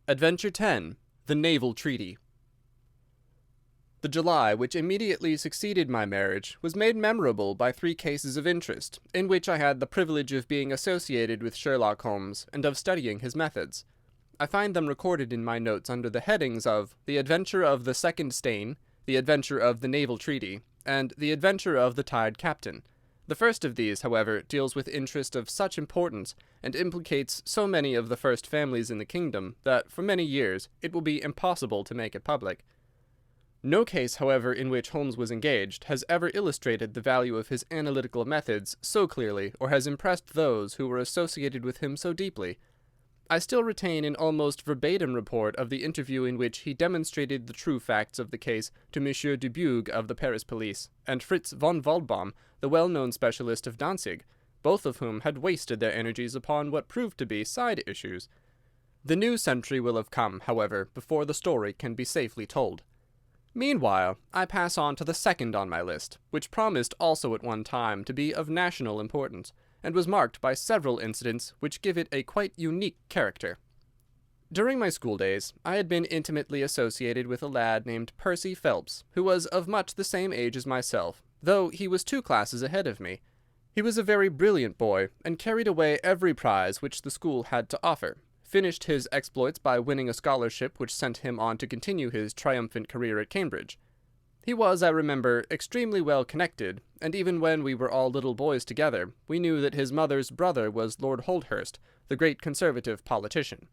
Adventure 10. The Naval Treaty. The July which immediately succeeded my marriage was made memorable by 3 cases of interest, in which I had the privilege of being associated with Sherlock Holmes and of studying his methods. I find them recorded in my notes under the headings of The Adventure of the Second Stain, The Adventure of the Naval Treaty, and The Adventure of the Tired Captain. The first of these, however, deals with interest of such importance, and implicates so many of the first families in the kingdom, that for many years it will be impossible to make it public. No case, however, in which Holmes was engaged has ever illustrated the value of his analytical methods so clearly, or has impressed those who were associated with him so deeply. I still retain an almost verbatim report of the interview in which he demonstrated the true facts of the case to Monsieur Dubuque of the Paris police, and Fritz von Waldbaum, the well-known specialist of Danzig, both of whom had wasted their energies upon what proved to be side issues. The new century will have come, however, before the story can be safely told. Meanwhile, I pass on to the second on my list, which promised also at one time to be of national importance, and was marked by several incidents which give it a quite unique character. During my school days, I had been intimately associated with a lad named Percy Phelps, who was of much the same age as myself, though he was 2 classes ahead of me. He was a very brilliant boy, and carried away every prize which the school had to offer, finished his exploits by winning a scholarship which sent him on to continue his triumphant career at Cambridge. He was, I remember, extremely well connected, and even when we were all little boys together, we knew that his mother's brother was Lord Holdhurst, the great Conservative politician.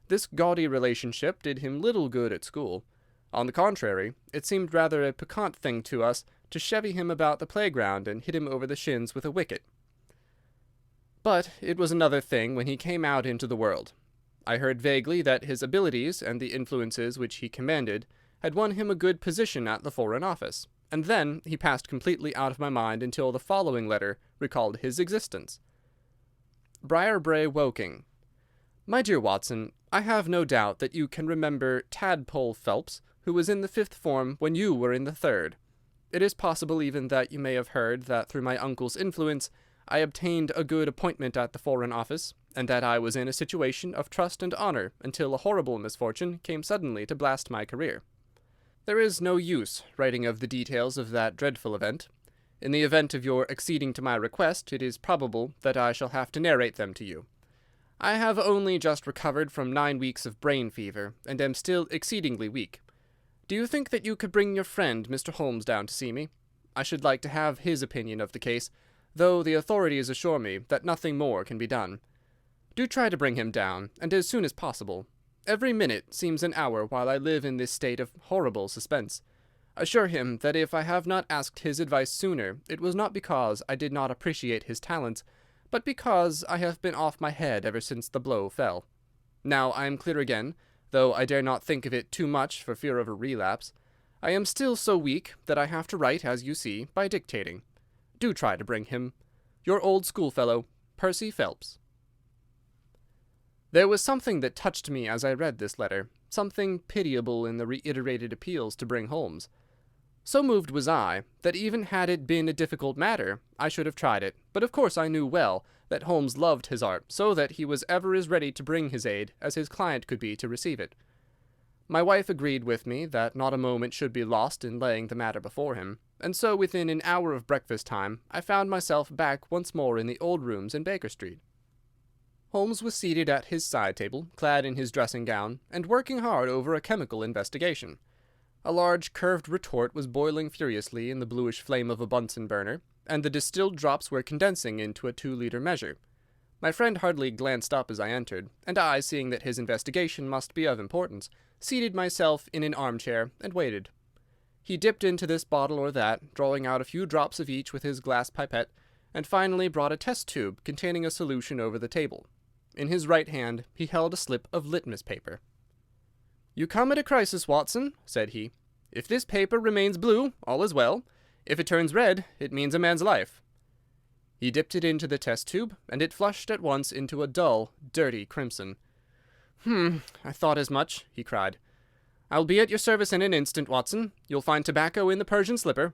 This gaudy relationship did him little good at school. On the contrary, it seemed rather a piquant thing to us to chevy him about the playground and hit him over the shins with a wicket. But it was another thing when he came out into the world. I heard vaguely that his abilities and the influences which he commanded had won him a good position at the Foreign Office, and then he passed completely out of my mind until the following letter recalled his existence. Briarbrae, Woking. My dear Watson, I have no doubt that you can remember Tadpole Phelps, who was in the 5th form when you were in the 3rd. It is possible even that you may have heard that through my uncle's influence I obtained a good appointment at the Foreign Office, and that I was in a situation of trust and honour until a horrible misfortune came suddenly to blast my career. There is no use writing of the details of that dreadful event. In the event of your acceding to my request, it is probable that I shall have to narrate them to you. I have only just recovered from 9 weeks of brain fever, and am still exceedingly weak. Do you think that you could bring your friend Mr. Holmes down to see me? I should like to have his opinion of the case, though the authorities assure me that nothing more can be done. Do try to bring him down, and as soon as possible. Every minute seems an hour while I live in this state of horrible suspense. Assure him that if I have not asked his advice sooner, it was not because I did not appreciate his talents, but because I have been off my head ever since the blow fell. Now I am clear again, though I dare not think of it too much for fear of a relapse. I am still so weak that I have to write, as you see, by dictating. Do try to bring him. Your old schoolfellow, Percy Phelps. There was something that touched me as I read this letter, something pitiable in the reiterated appeals to bring Holmes. So moved was I, that even had it been a difficult matter, I should have tried it, but of course I knew well that Holmes loved his art, so that he was ever as ready to bring his aid as his client could be to receive it. My wife agreed with me that not a moment should be lost in laying the matter before him, and so within an hour of breakfast time I found myself back once more in the old rooms in Baker Street. Holmes was seated at his side table, clad in his dressing gown, and working hard over a chemical investigation. A large curved retort was boiling furiously in the bluish flame of a Bunsen burner, and the distilled drops were condensing into a 2-liter measure. My friend hardly glanced up as I entered, and I, seeing that his investigation must be of importance, seated myself in an armchair and waited. He dipped into this bottle or that, drawing out a few drops of each with his glass pipette, and finally brought a test tube containing a solution over the table. In his right hand he held a slip of litmus paper. "You come at a crisis, Watson," said he. "If this paper remains blue, all is well. If it turns red, it means a man's life." He dipped it into the test tube, and it flushed at once into a dull, dirty crimson. I thought as much," he cried. "I'll be at your service in an instant, Watson. You'll find tobacco in the Persian slipper."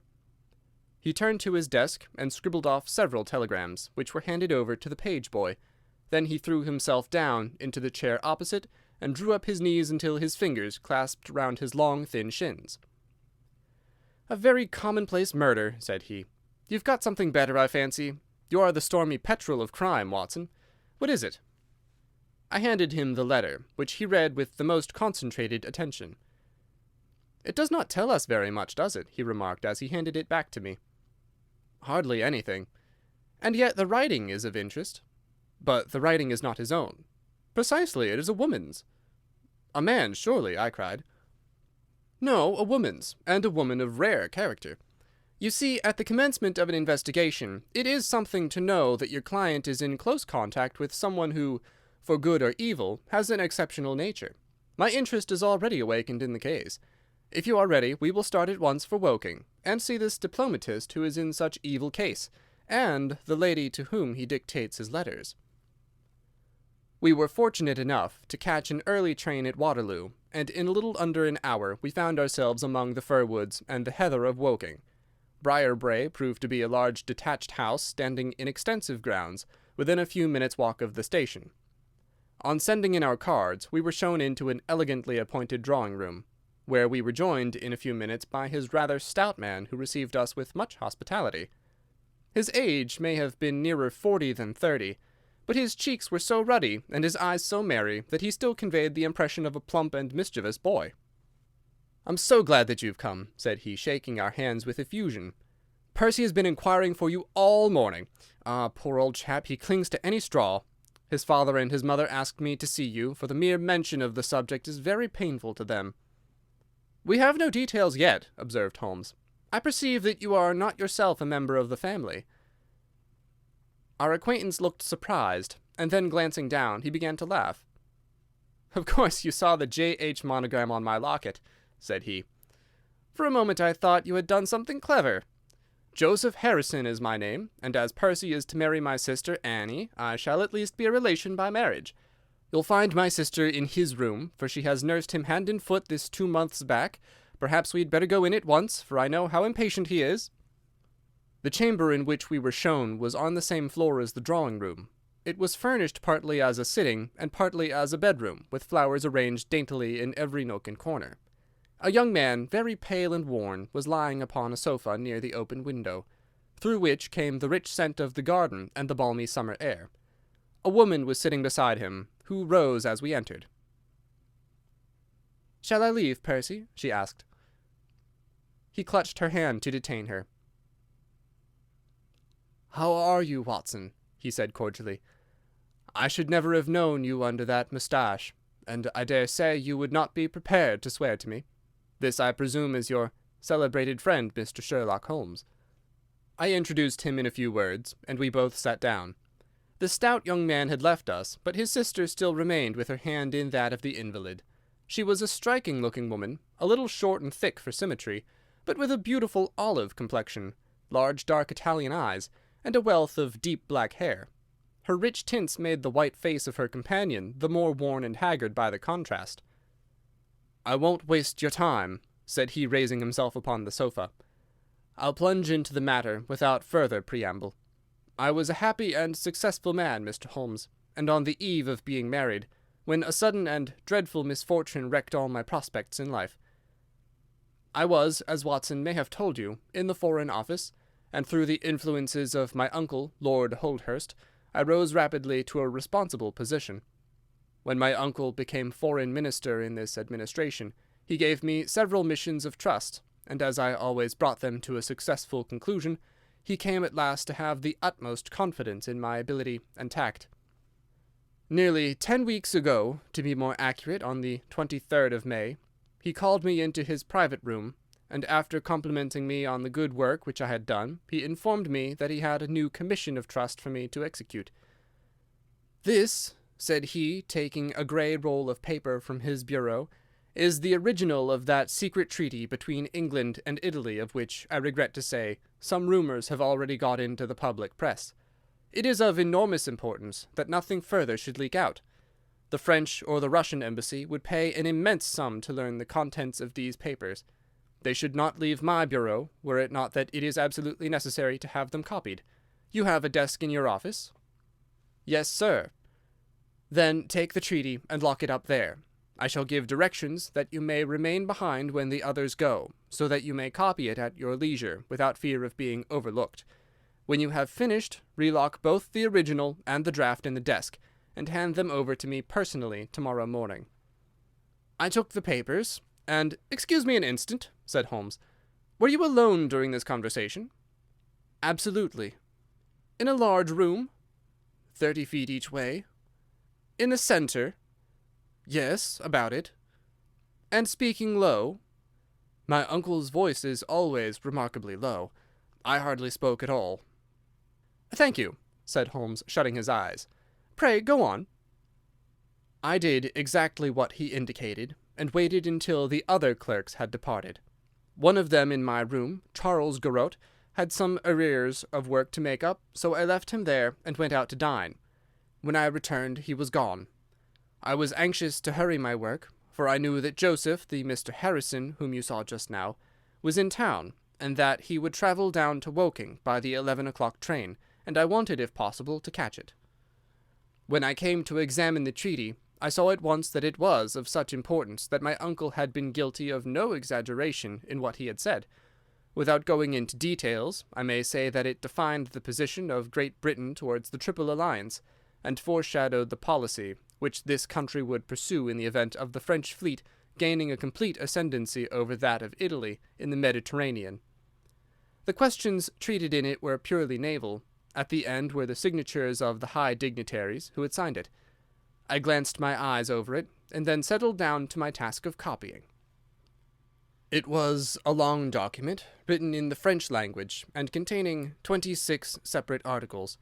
He turned to his desk and scribbled off several telegrams, which were handed over to the page boy. Then he threw himself down into the chair opposite, and drew up his knees until his fingers clasped round his long, thin shins. "A very commonplace murder," said he. "You've got something better, I fancy. You are the stormy petrel of crime, Watson. What is it?" I handed him the letter, which he read with the most concentrated attention. "It does not tell us very much, does it?" he remarked as he handed it back to me. "Hardly anything. And yet the writing is of interest." "But the writing is not his own." "Precisely, it is a woman's." "A man's, surely," I cried. "No, a woman's, and a woman of rare character. You see, at the commencement of an investigation, it is something to know that your client is in close contact with someone who, for good or evil, has an exceptional nature. My interest is already awakened in the case. If you are ready, we will start at once for Woking, and see this diplomatist who is in such evil case, and the lady to whom he dictates his letters." We were fortunate enough to catch an early train at Waterloo, and in a little under an hour we found ourselves among the fir woods and the heather of Woking. Briarbrae proved to be a large detached house standing in extensive grounds, within a few minutes' walk of the station. On sending in our cards, we were shown into an elegantly appointed drawing-room, where we were joined in a few minutes by his rather stout man, who received us with much hospitality. His age may have been nearer 40 than 30, but his cheeks were so ruddy and his eyes so merry that he still conveyed the impression of a plump and mischievous boy. "I'm so glad that you've come," said he, shaking our hands with effusion. "Percy has been inquiring for you all morning. Ah, poor old chap, he clings to any straw. His father and his mother asked me to see you, for the mere mention of the subject is very painful to them." "We have no details yet," observed Holmes. "I perceive that you are not yourself a member of the family." Our acquaintance looked surprised, and then glancing down, he began to laugh. "Of course you saw the J.H. monogram on my locket," said he. "For a moment I thought you had done something clever. Joseph Harrison is my name, and as Percy is to marry my sister Annie, I shall at least be a relation by marriage. You'll find my sister in his room, for she has nursed him hand and foot this 2 months back. Perhaps we'd better go in at once, for I know how impatient he is." The chamber in which we were shown was on the same floor as the drawing-room. It was furnished partly as a sitting and partly as a bedroom, with flowers arranged daintily in every nook and corner. A young man, very pale and worn, was lying upon a sofa near the open window, through which came the rich scent of the garden and the balmy summer air. A woman was sitting beside him, who rose as we entered. "Shall I leave, Percy?" she asked. He clutched her hand to detain her. "How are you, Watson?" he said cordially. "I should never have known you under that moustache, and I dare say you would not be prepared to swear to me. This, I presume, is your celebrated friend, Mr. Sherlock Holmes." I introduced him in a few words, and we both sat down. The stout young man had left us, but his sister still remained with her hand in that of the invalid. She was a striking-looking woman, a little short and thick for symmetry, but with a beautiful olive complexion, large dark Italian eyes, and a wealth of deep black hair. Her rich tints made the white face of her companion the more worn and haggard by the contrast. "I won't waste your time," said he, raising himself upon the sofa. "I'll plunge into the matter without further preamble. I was a happy and successful man, Mr. Holmes, and on the eve of being married, when a sudden and dreadful misfortune wrecked all my prospects in life. I was, as Watson may have told you, in the Foreign Office, and through the influences of my uncle, Lord Holdhurst, I rose rapidly to a responsible position. When my uncle became Foreign Minister in this administration, he gave me several missions of trust, and as I always brought them to a successful conclusion, he came at last to have the utmost confidence in my ability and tact. Nearly 10 weeks ago, to be more accurate, on the 23rd of May, he called me into his private room, and after complimenting me on the good work which I had done, he informed me that he had a new commission of trust for me to execute. "This," said he, taking a grey roll of paper from his bureau, "is the original of that secret treaty between England and Italy of which, I regret to say, some rumours have already got into the public press. It is of enormous importance that nothing further should leak out. The French or the Russian embassy would pay an immense sum to learn the contents of these papers. They should not leave my bureau, were it not that it is absolutely necessary to have them copied. You have a desk in your office?" "Yes, sir." "Then take the treaty and lock it up there. I shall give directions that you may remain behind when the others go, so that you may copy it at your leisure without fear of being overlooked. When you have finished, relock both the original and the draft in the desk, and hand them over to me personally tomorrow morning." I took the papers, and— "Excuse me an instant," said Holmes. "Were you alone during this conversation?" "Absolutely." "In a large room?" 30 feet each way." "In the centre?" "Yes, about it." "And speaking low?" "My uncle's voice is always remarkably low. I hardly spoke at all." "Thank you," said Holmes, shutting his eyes. "Pray go on." I did exactly what he indicated, and waited until the other clerks had departed. One of them in my room, Charles Garrot, had some arrears of work to make up, so I left him there and went out to dine. When I returned he was gone. I was anxious to hurry my work, for I knew that Joseph, the Mr. Harrison whom you saw just now, was in town, and that he would travel down to Woking by the 11 o'clock train, and I wanted, if possible, to catch it. When I came to examine the treaty, I saw at once that it was of such importance that my uncle had been guilty of no exaggeration in what he had said. Without going into details, I may say that it defined the position of Great Britain towards the Triple Alliance, and foreshadowed the policy which this country would pursue in the event of the French fleet gaining a complete ascendancy over that of Italy in the Mediterranean. The questions treated in it were purely naval. At the end were the signatures of the high dignitaries who had signed it. I glanced my eyes over it, and then settled down to my task of copying. It was a long document, written in the French language, and containing 26 separate articles.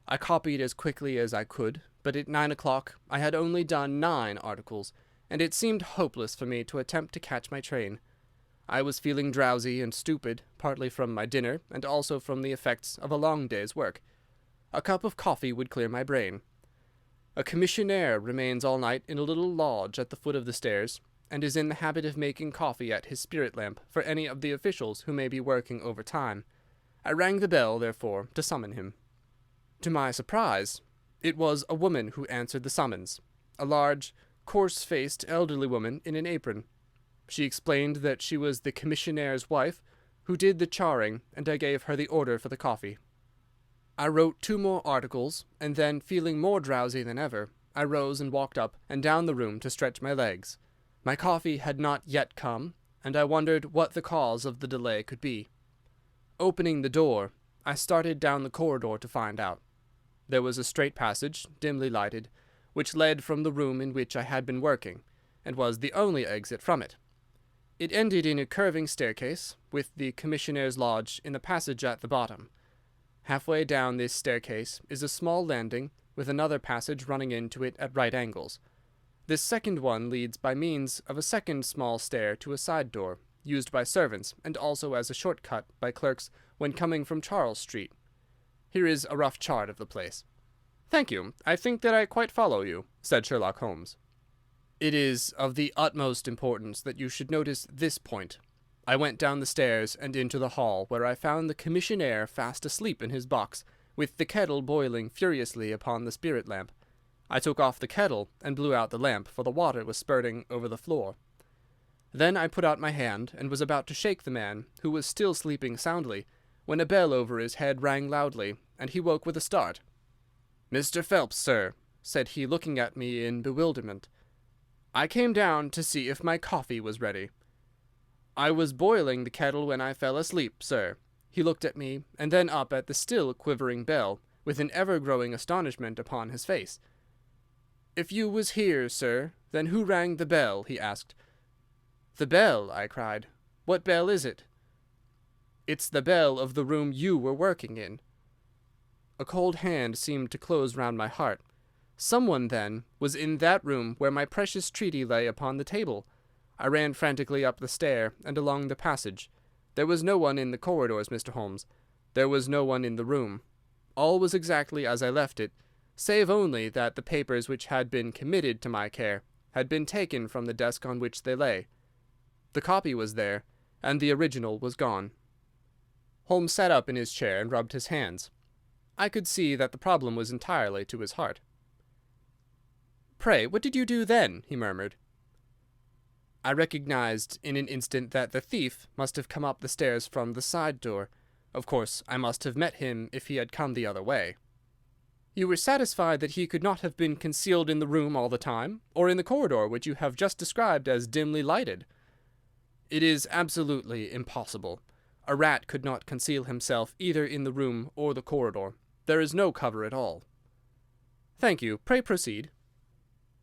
I copied as quickly as I could, but at 9 o'clock I had only done 9 articles, and it seemed hopeless for me to attempt to catch my train. I was feeling drowsy and stupid, partly from my dinner, and also from the effects of a long day's work. A cup of coffee would clear my brain. A commissionaire remains all night in a little lodge at the foot of the stairs, and is in the habit of making coffee at his spirit lamp for any of the officials who may be working overtime. I rang the bell, therefore, to summon him. To my surprise, it was a woman who answered the summons, a large, coarse-faced, elderly woman in an apron. She explained that she was the commissionnaire's wife, who did the charring, and I gave her the order for the coffee. I wrote 2 more articles, and then, feeling more drowsy than ever, I rose and walked up and down the room to stretch my legs. My coffee had not yet come, and I wondered what the cause of the delay could be. Opening the door, I started down the corridor to find out. There was a straight passage, dimly lighted, which led from the room in which I had been working, and was the only exit from it. It ended in a curving staircase, with the commissionnaire's lodge in the passage at the bottom. Halfway down this staircase is a small landing, with another passage running into it at right angles. This second one leads by means of a second small stair to a side door, used by servants, and also as a short-cut by clerks when coming from Charles Street. Here is a rough chart of the place. "Thank you. I think that I quite follow you," said Sherlock Holmes. "It is of the utmost importance that you should notice this point." I went down the stairs and into the hall, where I found the commissionaire fast asleep in his box, with the kettle boiling furiously upon the spirit lamp. I took off the kettle and blew out the lamp, for the water was spurting over the floor. Then I put out my hand and was about to shake the man, who was still sleeping soundly, when a bell over his head rang loudly, and he woke with a start. "Mr. Phelps, sir," said he, looking at me in bewilderment. "I came down to see if my coffee was ready." "I was boiling the kettle when I fell asleep, sir." He looked at me, and then up at the still quivering bell, with an ever-growing astonishment upon his face. "If you was here, sir, then who rang the bell?" he asked. "The bell?" I cried. "What bell is it?" "It's the bell of the room you were working in." A cold hand seemed to close round my heart. Someone, then, was in that room where my precious treaty lay upon the table. I ran frantically up the stair and along the passage. There was no one in the corridors, Mr. Holmes. There was no one in the room. All was exactly as I left it, save only that the papers which had been committed to my care had been taken from the desk on which they lay. The copy was there, and the original was gone. Holmes sat up in his chair and rubbed his hands. I could see that the problem was entirely to his heart. "Pray, what did you do then?" he murmured. I recognized in an instant that the thief must have come up the stairs from the side door. Of course, I must have met him if he had come the other way. You were satisfied that he could not have been concealed in the room all the time, or in the corridor which you have just described as dimly lighted? It is absolutely impossible. A rat could not conceal himself either in the room or the corridor. There is no cover at all. Thank you. Pray proceed.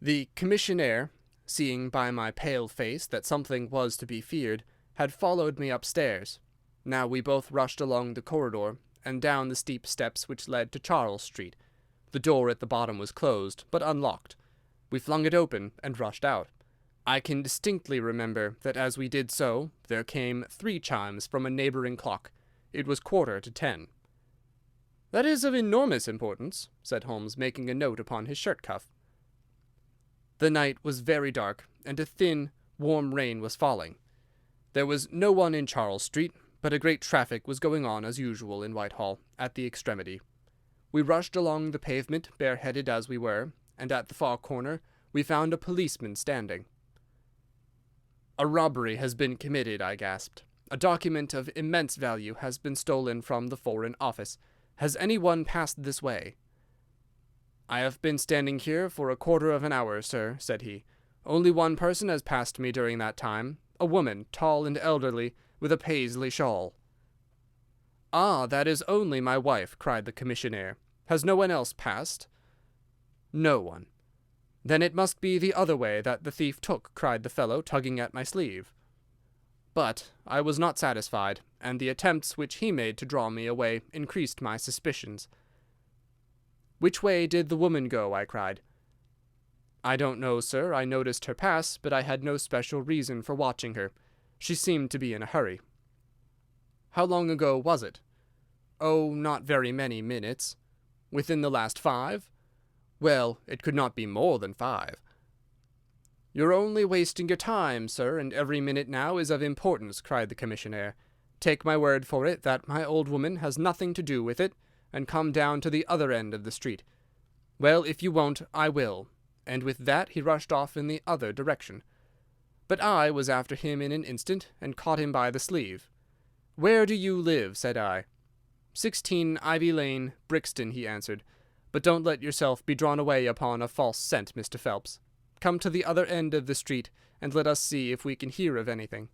The commissionaire, seeing by my pale face that something was to be feared, had followed me upstairs. Now we both rushed along the corridor and down the steep steps which led to Charles Street. The door at the bottom was closed, but unlocked. We flung it open and rushed out. I can distinctly remember that as we did so, there came 3 chimes from a neighbouring clock. It was 10:15. "That is of enormous importance," said Holmes, making a note upon his shirt-cuff. The night was very dark, and a thin, warm rain was falling. There was no one in Charles Street, but a great traffic was going on as usual in Whitehall, at the extremity. We rushed along the pavement, bareheaded as we were, and at the far corner we found a policeman standing. "A robbery has been committed," I gasped. "A document of immense value has been stolen from the Foreign Office. Has any one passed this way?" "I have been standing here for a quarter of an hour, sir," said he. "Only one person has passed me during that time, a woman, tall and elderly, with a Paisley shawl." "Ah, that is only my wife," cried the commissionaire. "Has no one else passed?" "No one." "Then it must be the other way that the thief took," cried the fellow, tugging at my sleeve. But I was not satisfied, and the attempts which he made to draw me away increased my suspicions. "Which way did the woman go?" I cried. "I don't know, sir. I noticed her pass, but I had no special reason for watching her. She seemed to be in a hurry." "How long ago was it?" "Oh, not very many minutes." "Within the last 5?" "Well, it could not be more than 5." "You're only wasting your time, sir, and every minute now is of importance," cried the commissionaire. "Take my word for it that my old woman has nothing to do with it, and come down to the other end of the street. Well, if you won't, I will." And with that he rushed off in the other direction. But I was after him in an instant, and caught him by the sleeve. "Where do you live?" said I. 16 Ivy Lane, Brixton," he answered. "But don't let yourself be drawn away upon a false scent, Mr. Phelps. Come to the other end of the street, and let us see if we can hear of anything."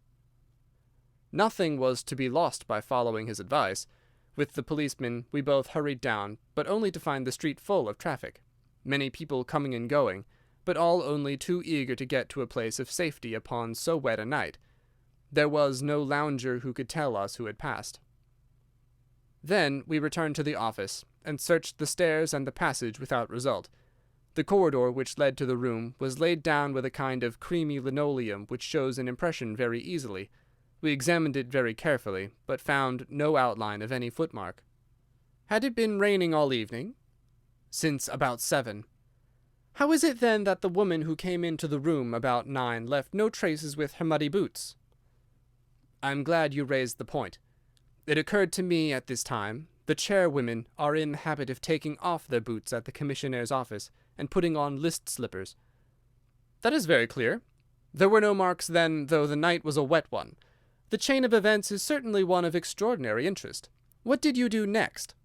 Nothing was to be lost by following his advice. With the policeman we both hurried down, but only to find the street full of traffic. Many people coming and going, but all only too eager to get to a place of safety upon so wet a night. There was no lounger who could tell us who had passed. Then we returned to the office, and searched the stairs and the passage without result. The corridor which led to the room was laid down with a kind of creamy linoleum which shows an impression very easily. We examined it very carefully, but found no outline of any footmark. "Had it been raining all evening?" "Since about 7. "How is it, then, that the woman who came into the room about 9 left no traces with her muddy boots?" "I am glad you raised the point. It occurred to me at this time. The chairwomen are in the habit of taking off their boots at the commissionnaire's office and putting on list slippers." "That is very clear. There were no marks, then, though the night was a wet one. The chain of events is certainly one of extraordinary interest. What did you do next?"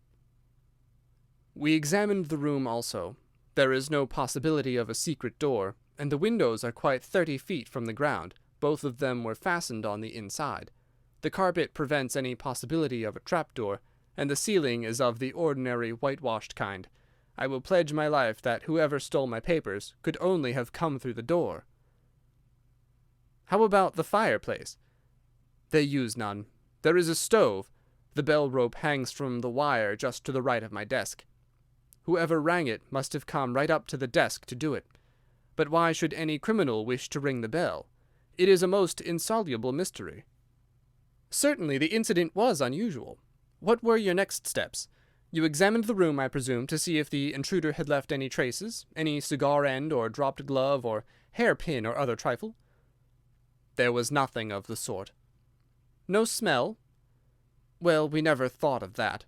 "We examined the room also. There is no possibility of a secret door, and the windows are quite 30 feet from the ground. Both of them were fastened on the inside. The carpet prevents any possibility of a trapdoor, and the ceiling is of the ordinary whitewashed kind. I will pledge my life that whoever stole my papers could only have come through the door." "How about the fireplace?" "They use none. There is a stove. The bell rope hangs from the wire just to the right of my desk. Whoever rang it must have come right up to the desk to do it. But why should any criminal wish to ring the bell? It is a most insoluble mystery." "Certainly the incident was unusual. What were your next steps? You examined the room, I presume, to see if the intruder had left any traces, any cigar end or dropped glove or hairpin or other trifle?" "There was nothing of the sort." "No smell?" "Well, we never thought of that."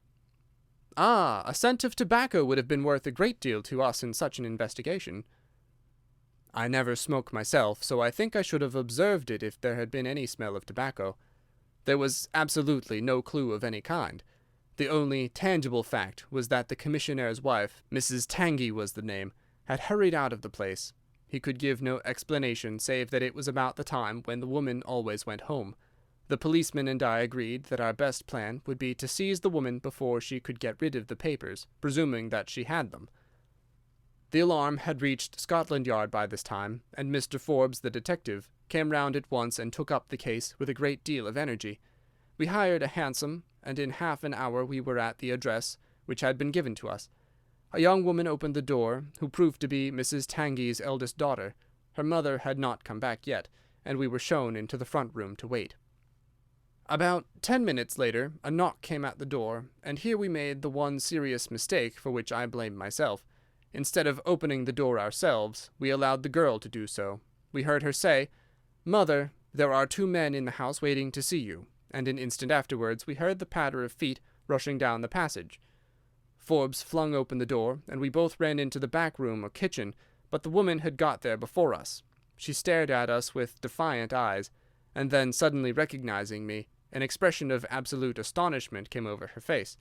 "Ah, a scent of tobacco would have been worth a great deal to us in such an investigation." I never smoke myself, so I think I should have observed it if there had been any smell of tobacco. There was absolutely no clue of any kind. The only tangible fact was that the commissionnaire's wife, Mrs. Tangy was the name, had hurried out of the place. He could give no explanation save that it was about the time when the woman always went home. The policeman and I agreed that our best plan would be to seize the woman before she could get rid of the papers, presuming that she had them. The alarm had reached Scotland Yard by this time, and Mr. Forbes, the detective, came round at once and took up the case with a great deal of energy. We hired a hansom, and in half an hour we were at the address which had been given to us. A young woman opened the door, who proved to be Mrs. Tangy's eldest daughter. Her mother had not come back yet, and we were shown into the front room to wait. About 10 minutes later, a knock came at the door, and here we made the one serious mistake for which I blame myself. Instead of opening the door ourselves, we allowed the girl to do so. We heard her say, "Mother, there are 2 men in the house waiting to see you," and an instant afterwards we heard the patter of feet rushing down the passage. Forbes flung open the door, and we both ran into the back room or kitchen, but the woman had got there before us. She stared at us with defiant eyes, and then, suddenly recognizing me, an expression of absolute astonishment came over her face.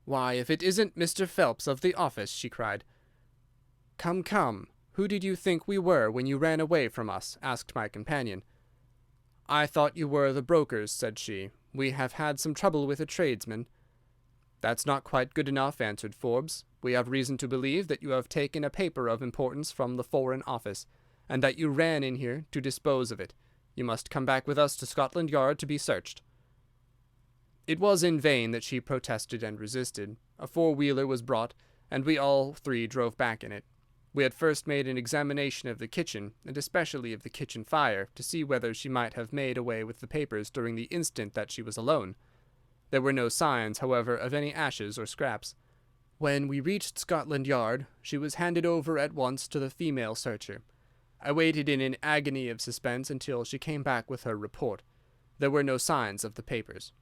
"Why, if it isn't Mr. Phelps of the office!" she cried. "Come, come, who did you think we were when you ran away from us?" asked my companion. "I thought you were the brokers," said she. "We have had some trouble with a tradesman." "That's not quite good enough," answered Forbes. "We have reason to believe that you have taken a paper of importance from the Foreign Office, and that you ran in here to dispose of it. You must come back with us to Scotland Yard to be searched." It was in vain that she protested and resisted. A 4-wheeler was brought, and we all 3 drove back in it. We had first made an examination of the kitchen, and especially of the kitchen fire, to see whether she might have made away with the papers during the instant that she was alone. There were no signs, however, of any ashes or scraps. When we reached Scotland Yard, she was handed over at once to the female searcher. I waited in an agony of suspense until she came back with her report. There were no signs of the papers.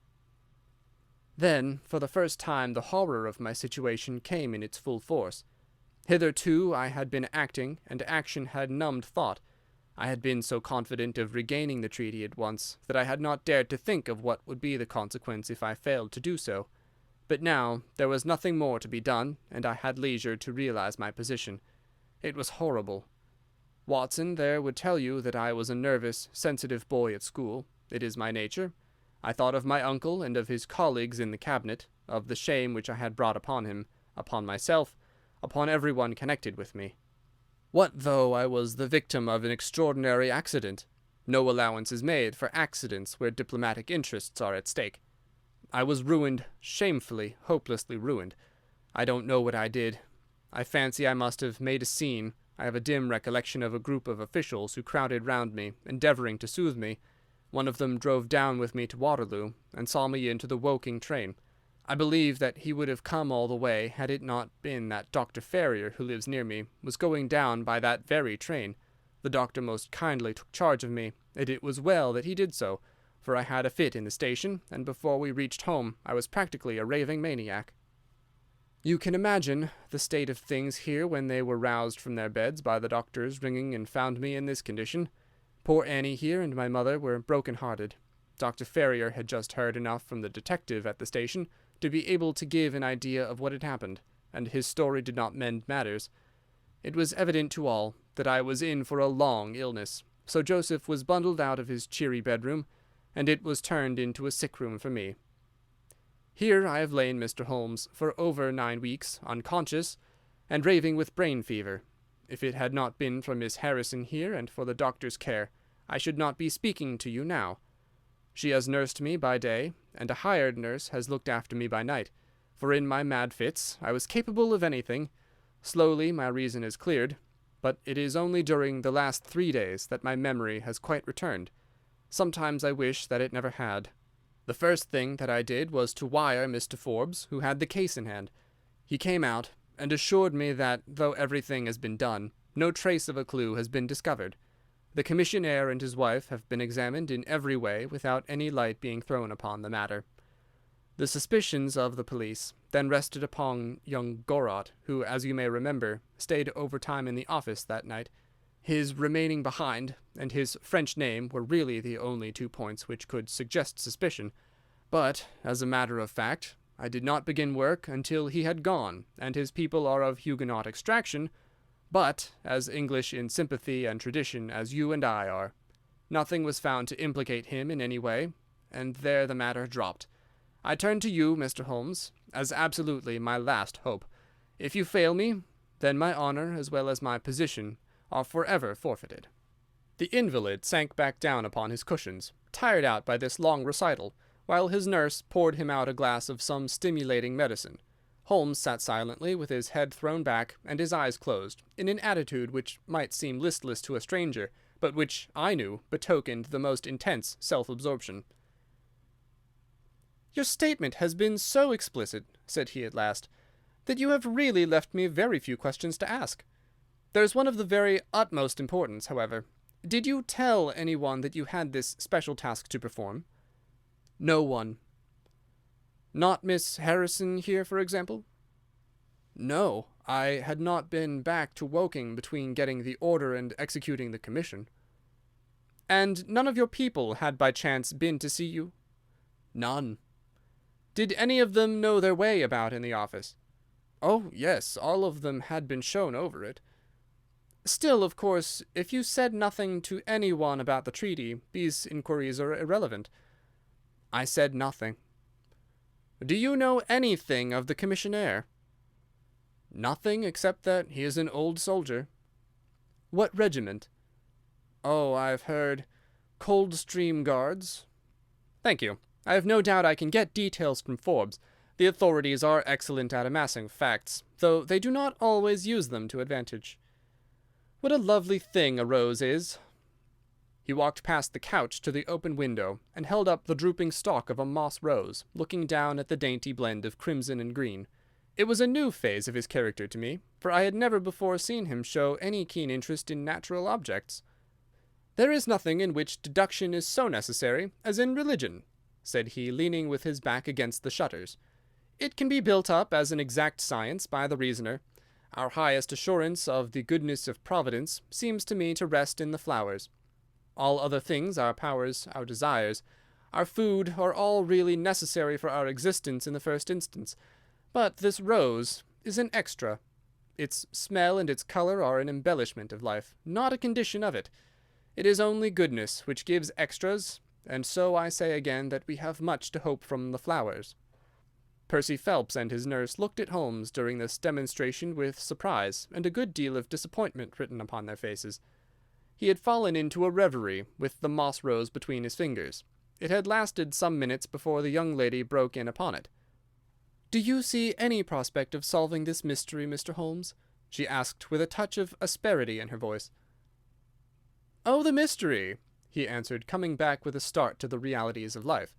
Then, for the first time, the horror of my situation came in its full force. Hitherto I had been acting, and action had numbed thought. I had been so confident of regaining the treaty at once that I had not dared to think of what would be the consequence if I failed to do so. But now there was nothing more to be done, and I had leisure to realize my position. It was horrible. Watson there would tell you that I was a nervous, sensitive boy at school. It is my nature. I thought of my uncle and of his colleagues in the cabinet, of the shame which I had brought upon him, upon myself, upon everyone connected with me. What though I was the victim of an extraordinary accident? No allowance is made for accidents where diplomatic interests are at stake. I was ruined, shamefully, hopelessly ruined. I don't know what I did. I fancy I must have made a scene. I have a dim recollection of a group of officials who crowded round me, endeavouring to soothe me. One of them drove down with me to Waterloo, and saw me into the Woking train. I believe that he would have come all the way had it not been that Dr. Ferrier, who lives near me, was going down by that very train. The doctor most kindly took charge of me, and it was well that he did so, for I had a fit in the station, and before we reached home I was practically a raving maniac. You can imagine the state of things here when they were roused from their beds by the doctor's ringing and found me in this condition. Poor Annie here and my mother were broken-hearted. Dr. Ferrier had just heard enough from the detective at the station to be able to give an idea of what had happened, and his story did not mend matters. It was evident to all that I was in for a long illness, so Joseph was bundled out of his cheery bedroom, and it was turned into a sick-room for me. Here I have lain, Mr. Holmes, for over 9 weeks, unconscious, and raving with brain fever. If it had not been for Miss Harrison here and for the doctor's care, I should not be speaking to you now. She has nursed me by day, and a hired nurse has looked after me by night, for in my mad fits I was capable of anything. Slowly my reason is cleared, but it is only during the last 3 days that my memory has quite returned. Sometimes I wish that it never had. The first thing that I did was to wire Mr. Forbes, who had the case in hand. He came out, and assured me that, though everything has been done, no trace of a clue has been discovered. The commissionaire and his wife have been examined in every way without any light being thrown upon the matter. The suspicions of the police then rested upon young Gorot, who, as you may remember, stayed overtime in the office that night. His remaining behind and his French name were really the only 2 points which could suggest suspicion. But, as a matter of fact, I did not begin work until he had gone, and his people are of Huguenot extraction, but as English in sympathy and tradition as you and I are. Nothing was found to implicate him in any way, and there the matter dropped. I turn to you, Mr. Holmes, as absolutely my last hope. If you fail me, then my honor as well as my position are forever forfeited." The invalid sank back down upon his cushions, tired out by this long recital, while his nurse poured him out a glass of some stimulating medicine. Holmes sat silently, with his head thrown back and his eyes closed, in an attitude which might seem listless to a stranger, but which, I knew, betokened the most intense self-absorption. "Your statement has been so explicit," said he at last, "that you have really left me very few questions to ask. There's one of the very utmost importance, however. Did you tell anyone that you had this special task to perform?" "No one." "Not Miss Harrison here, for example?" "No. I had not been back to Woking between getting the order and executing the commission." "And none of your people had by chance been to see you?" "None." "Did any of them know their way about in the office?" "Oh, yes, all of them had been shown over it." "Still, of course, if you said nothing to anyone about the treaty, these inquiries are irrelevant." "I said nothing." "Do you know anything of the commissionaire?" "Nothing, except that he is an old soldier." "What regiment?" "Oh, I've heard Coldstream Guards." "Thank you. I have no doubt I can get details from Forbes. The authorities are excellent at amassing facts, though they do not always use them to advantage. What a lovely thing a rose is!" He walked past the couch to the open window, and held up the drooping stalk of a moss rose, looking down at the dainty blend of crimson and green. It was a new phase of his character to me, for I had never before seen him show any keen interest in natural objects. "There is nothing in which deduction is so necessary as in religion," said he, leaning with his back against the shutters. "It can be built up as an exact science by the reasoner. Our highest assurance of the goodness of Providence seems to me to rest in the flowers. All other things, our powers, our desires, our food, are all really necessary for our existence in the first instance. But this rose is an extra. Its smell and its colour are an embellishment of life, not a condition of it. It is only goodness which gives extras, and so I say again that we have much to hope from the flowers." Percy Phelps and his nurse looked at Holmes during this demonstration with surprise and a good deal of disappointment written upon their faces. He had fallen into a reverie, with the moss rose between his fingers. It had lasted some minutes before the young lady broke in upon it. "Do you see any prospect of solving this mystery, Mr. Holmes?" she asked, with a touch of asperity in her voice. "Oh, the mystery," he answered, coming back with a start to the realities of life.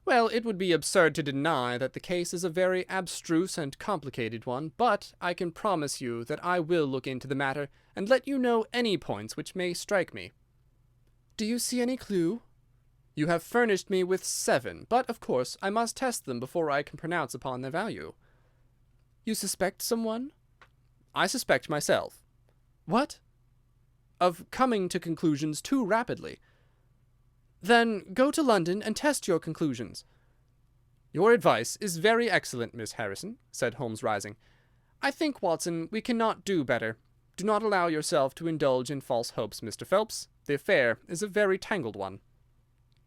"Well, it would be absurd to deny that the case is a very abstruse and complicated one, but I can promise you that I will look into the matter and let you know any points which may strike me." "Do you see any clue?" "You have furnished me with 7, but, of course, I must test them before I can pronounce upon their value." "You suspect someone?" "I suspect myself." "What?" "Of coming to conclusions too rapidly." "Then go to London and test your conclusions." "Your advice is very excellent, Miss Harrison," said Holmes, rising. "I think, Watson, we cannot do better. Do not allow yourself to indulge in false hopes, Mr. Phelps. The affair is a very tangled one."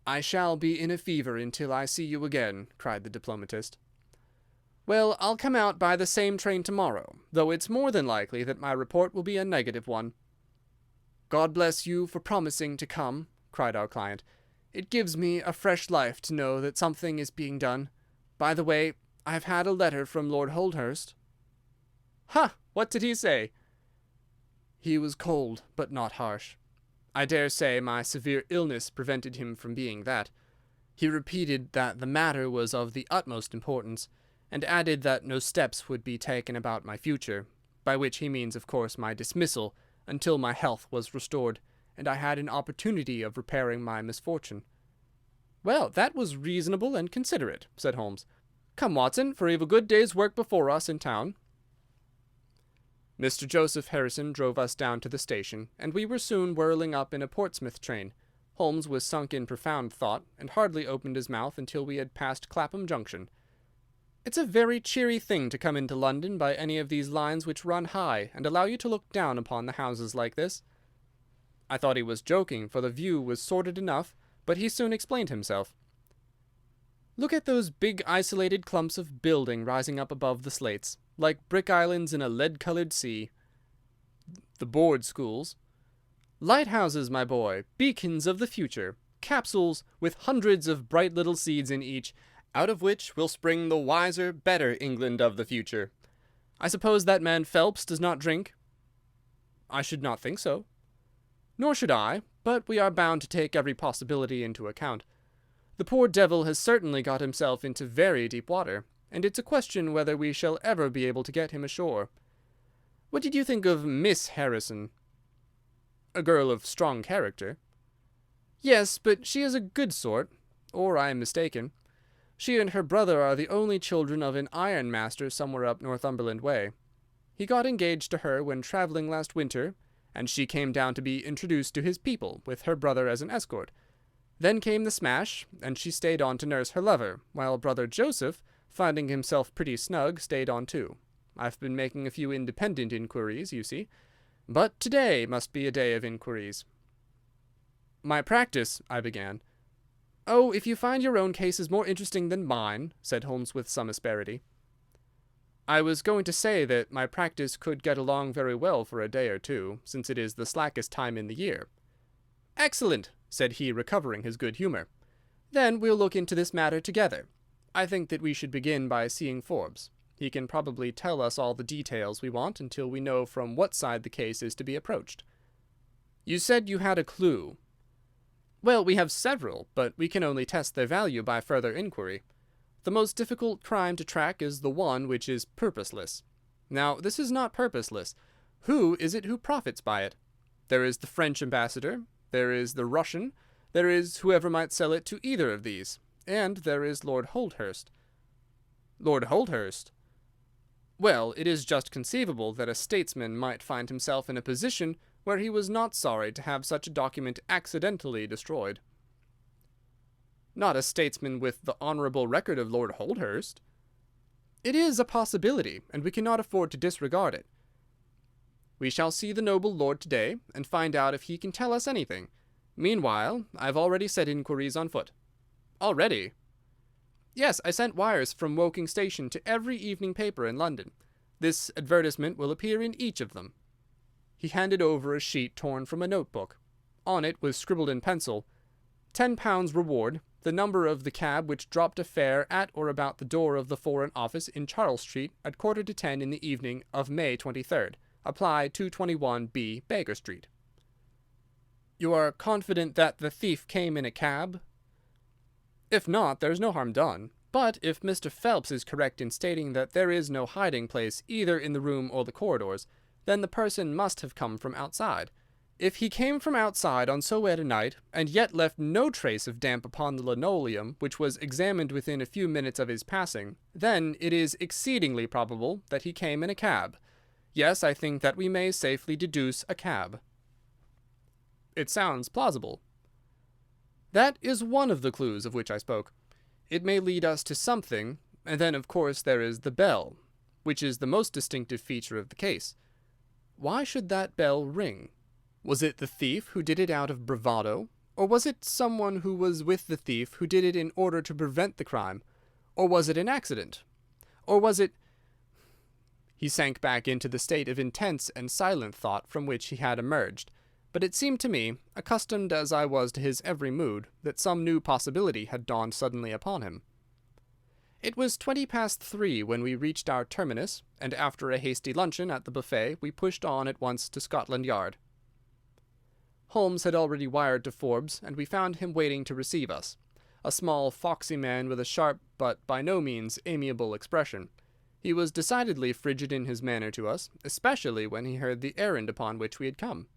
"I shall be in a fever until I see you again," cried the diplomatist. "Well, I'll come out by the same train tomorrow, though it's more than likely that my report will be a negative one." "God bless you for promising to come," cried our client. "It gives me a fresh life to know that something is being done. By the way, I have had a letter from Lord Holdhurst." "Ha! What did he say?" "He was cold, but not harsh. I dare say my severe illness prevented him from being that. He repeated that the matter was of the utmost importance, and added that no steps would be taken about my future, by which he means, of course, my dismissal, until my health was restored, and I had an opportunity of repairing my misfortune." "Well, that was reasonable and considerate," said Holmes. "Come, Watson, for we've a good day's work before us in town." Mr. Joseph Harrison drove us down to the station, and we were soon whirling up in a Portsmouth train. Holmes was sunk in profound thought, and hardly opened his mouth until we had passed Clapham Junction. "It's a very cheery thing to come into London by any of these lines which run high, and allow you to look down upon the houses like this." I thought he was joking, for the view was sordid enough, but he soon explained himself. "Look at those big isolated clumps of building rising up above the slates, like brick islands in a lead-coloured sea. The board schools. Lighthouses, my boy, beacons of the future, capsules with hundreds of bright little seeds in each, out of which will spring the wiser, better England of the future. I suppose that man Phelps does not drink?" "I should not think so." "Nor should I, but we are bound to take every possibility into account. The poor devil has certainly got himself into very deep water, and it's a question whether we shall ever be able to get him ashore. What did you think of Miss Harrison?" "A girl of strong character." "Yes, but she is a good sort, or I am mistaken. She and her brother are the only children of an ironmaster somewhere up Northumberland way. He got engaged to her when travelling last winter, and she came down to be introduced to his people, with her brother as an escort. Then came the smash, and she stayed on to nurse her lover, while brother Joseph, finding himself pretty snug, stayed on too. I've been making a few independent inquiries, you see. But today must be a day of inquiries." "My practice," I began. "Oh, if you find your own cases more interesting than mine," said Holmes with some asperity. "I was going to say that my practice could get along very well for a day or two, since it is the slackest time in the year." "Excellent," said he, recovering his good humour. "Then we'll look into this matter together. I think that we should begin by seeing Forbes. He can probably tell us all the details we want until we know from what side the case is to be approached." "You said you had a clue." "Well, we have several, but we can only test their value by further inquiry. The most difficult crime to track is the one which is purposeless. Now, this is not purposeless. Who is it who profits by it? There is the French ambassador, there is the Russian, there is whoever might sell it to either of these, and there is Lord Holdhurst." "Lord Holdhurst?" "Well, it is just conceivable that a statesman might find himself in a position where he was not sorry to have such a document accidentally destroyed." "Not a statesman with the honourable record of Lord Holdhurst." "It is a possibility, and we cannot afford to disregard it. We shall see the noble lord to-day, and find out if he can tell us anything. Meanwhile, I've already set inquiries on foot." "Already?" "Yes, I sent wires from Woking Station to every evening paper in London. This advertisement will appear in each of them." He handed over a sheet torn from a notebook. On it was scribbled in pencil, £10 reward, the number of the cab which dropped a fare at or about the door of the Foreign Office in Charles Street at 10:15 in the evening of May 23rd. Apply 221B Baker Street. "You are confident that the thief came in a cab?" "If not, there's no harm done. But if Mr. Phelps is correct in stating that there is no hiding place either in the room or the corridors, then the person must have come from outside. If he came from outside on so wet a night, and yet left no trace of damp upon the linoleum, which was examined within a few minutes of his passing, then it is exceedingly probable that he came in a cab. Yes, I think that we may safely deduce a cab." "It sounds plausible." "That is one of the clues of which I spoke. It may lead us to something, and then, of course, there is the bell, which is the most distinctive feature of the case. Why should that bell ring? Was it the thief who did it out of bravado, or was it someone who was with the thief who did it in order to prevent the crime, or was it an accident, or was it—" He sank back into the state of intense and silent thought from which he had emerged, but it seemed to me, accustomed as I was to his every mood, that some new possibility had dawned suddenly upon him. It was 3:20 when we reached our terminus, and after a hasty luncheon at the buffet we pushed on at once to Scotland Yard. Holmes had already wired to Forbes, and we found him waiting to receive us, a small, foxy man with a sharp but by no means amiable expression. He was decidedly frigid in his manner to us, especially when he heard the errand upon which we had come.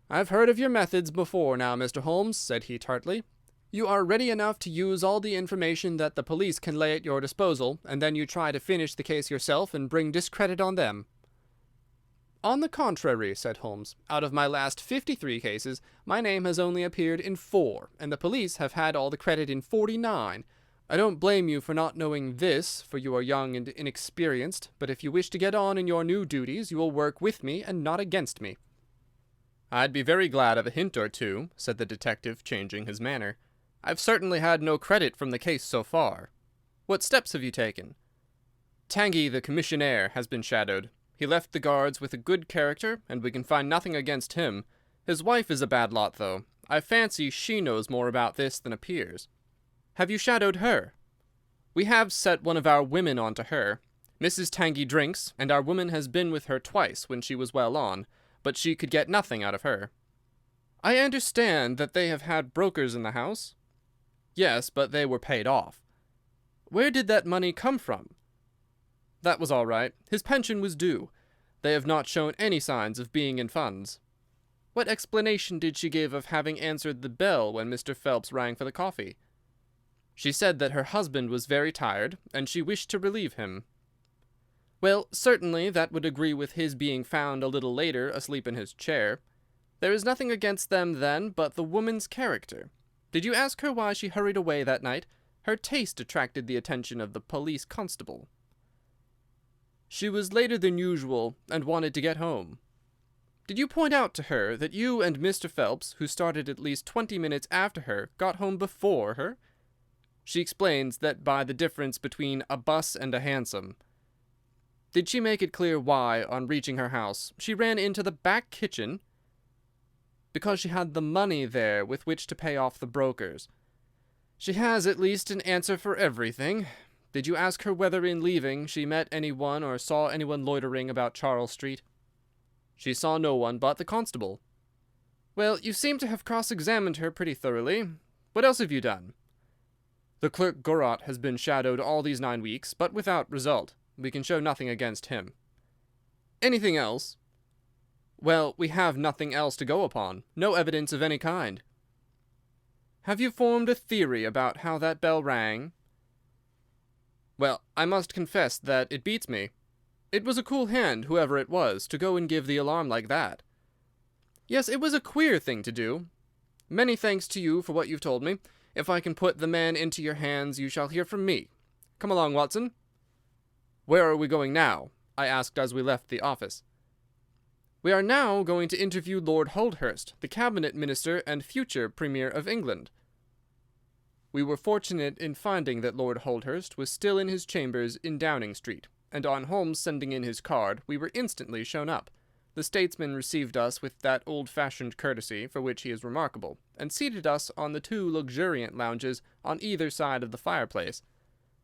"I've heard of your methods before now, Mr. Holmes," said he tartly. "You are ready enough to use all the information that the police can lay at your disposal, and then you try to finish the case yourself and bring discredit on them." "On the contrary," said Holmes, "out of my last 53 cases, my name has only appeared in 4, and the police have had all the credit in 49. I don't blame you for not knowing this, for you are young and inexperienced, but if you wish to get on in your new duties, you will work with me and not against me." "I'd be very glad of a hint or two," said the detective, changing his manner. "I've certainly had no credit from the case so far. What steps have you taken?" "Tanguy, the commissionaire, has been shadowed. He left the guards with a good character, and we can find nothing against him. His wife is a bad lot, though. I fancy she knows more about this than appears." "Have you shadowed her?" "We have set one of our women on to her. Mrs. Tanguy drinks, and our woman has been with her twice when she was well on, but she could get nothing out of her." "I understand that they have had brokers in the house?" "Yes, but they were paid off." "Where did that money come from?" "That was all right. His pension was due. They have not shown any signs of being in funds." "What explanation did she give of having answered the bell when Mr. Phelps rang for the coffee?" "She said that her husband was very tired, and she wished to relieve him." "Well, certainly that would agree with his being found a little later asleep in his chair. There is nothing against them, then, but the woman's character. Did you ask her why she hurried away that night? Her taste attracted the attention of the police constable." "She was later than usual, and wanted to get home." "Did you point out to her that you and Mr. Phelps, who started at least 20 minutes after her, got home before her?" "She explains that by the difference between a bus and a hansom." "Did she make it clear why, on reaching her house, she ran into the back kitchen?" "Because she had the money there with which to pay off the brokers." "She has at least an answer for everything. Did you ask her whether in leaving she met anyone or saw anyone loitering about Charles Street?" "She saw no one but the constable." "Well, you seem to have cross-examined her pretty thoroughly. What else have you done?" "The clerk Gorot has been shadowed all these 9 weeks, but without result. We can show nothing against him." "Anything else?" "Well, we have nothing else to go upon. No evidence of any kind." "Have you formed a theory about how that bell rang?" "Well, I must confess that it beats me. It was a cool hand, whoever it was, to go and give the alarm like that." "Yes, it was a queer thing to do. Many thanks to you for what you've told me. If I can put the man into your hands, you shall hear from me. Come along, Watson." "Where are we going now?" I asked as we left the office. "We are now going to interview Lord Holdhurst, the Cabinet Minister and future Premier of England." We were fortunate in finding that Lord Holdhurst was still in his chambers in Downing Street, and on Holmes sending in his card, we were instantly shown up. The statesman received us with that old-fashioned courtesy for which he is remarkable, and seated us on the 2 luxuriant lounges on either side of the fireplace.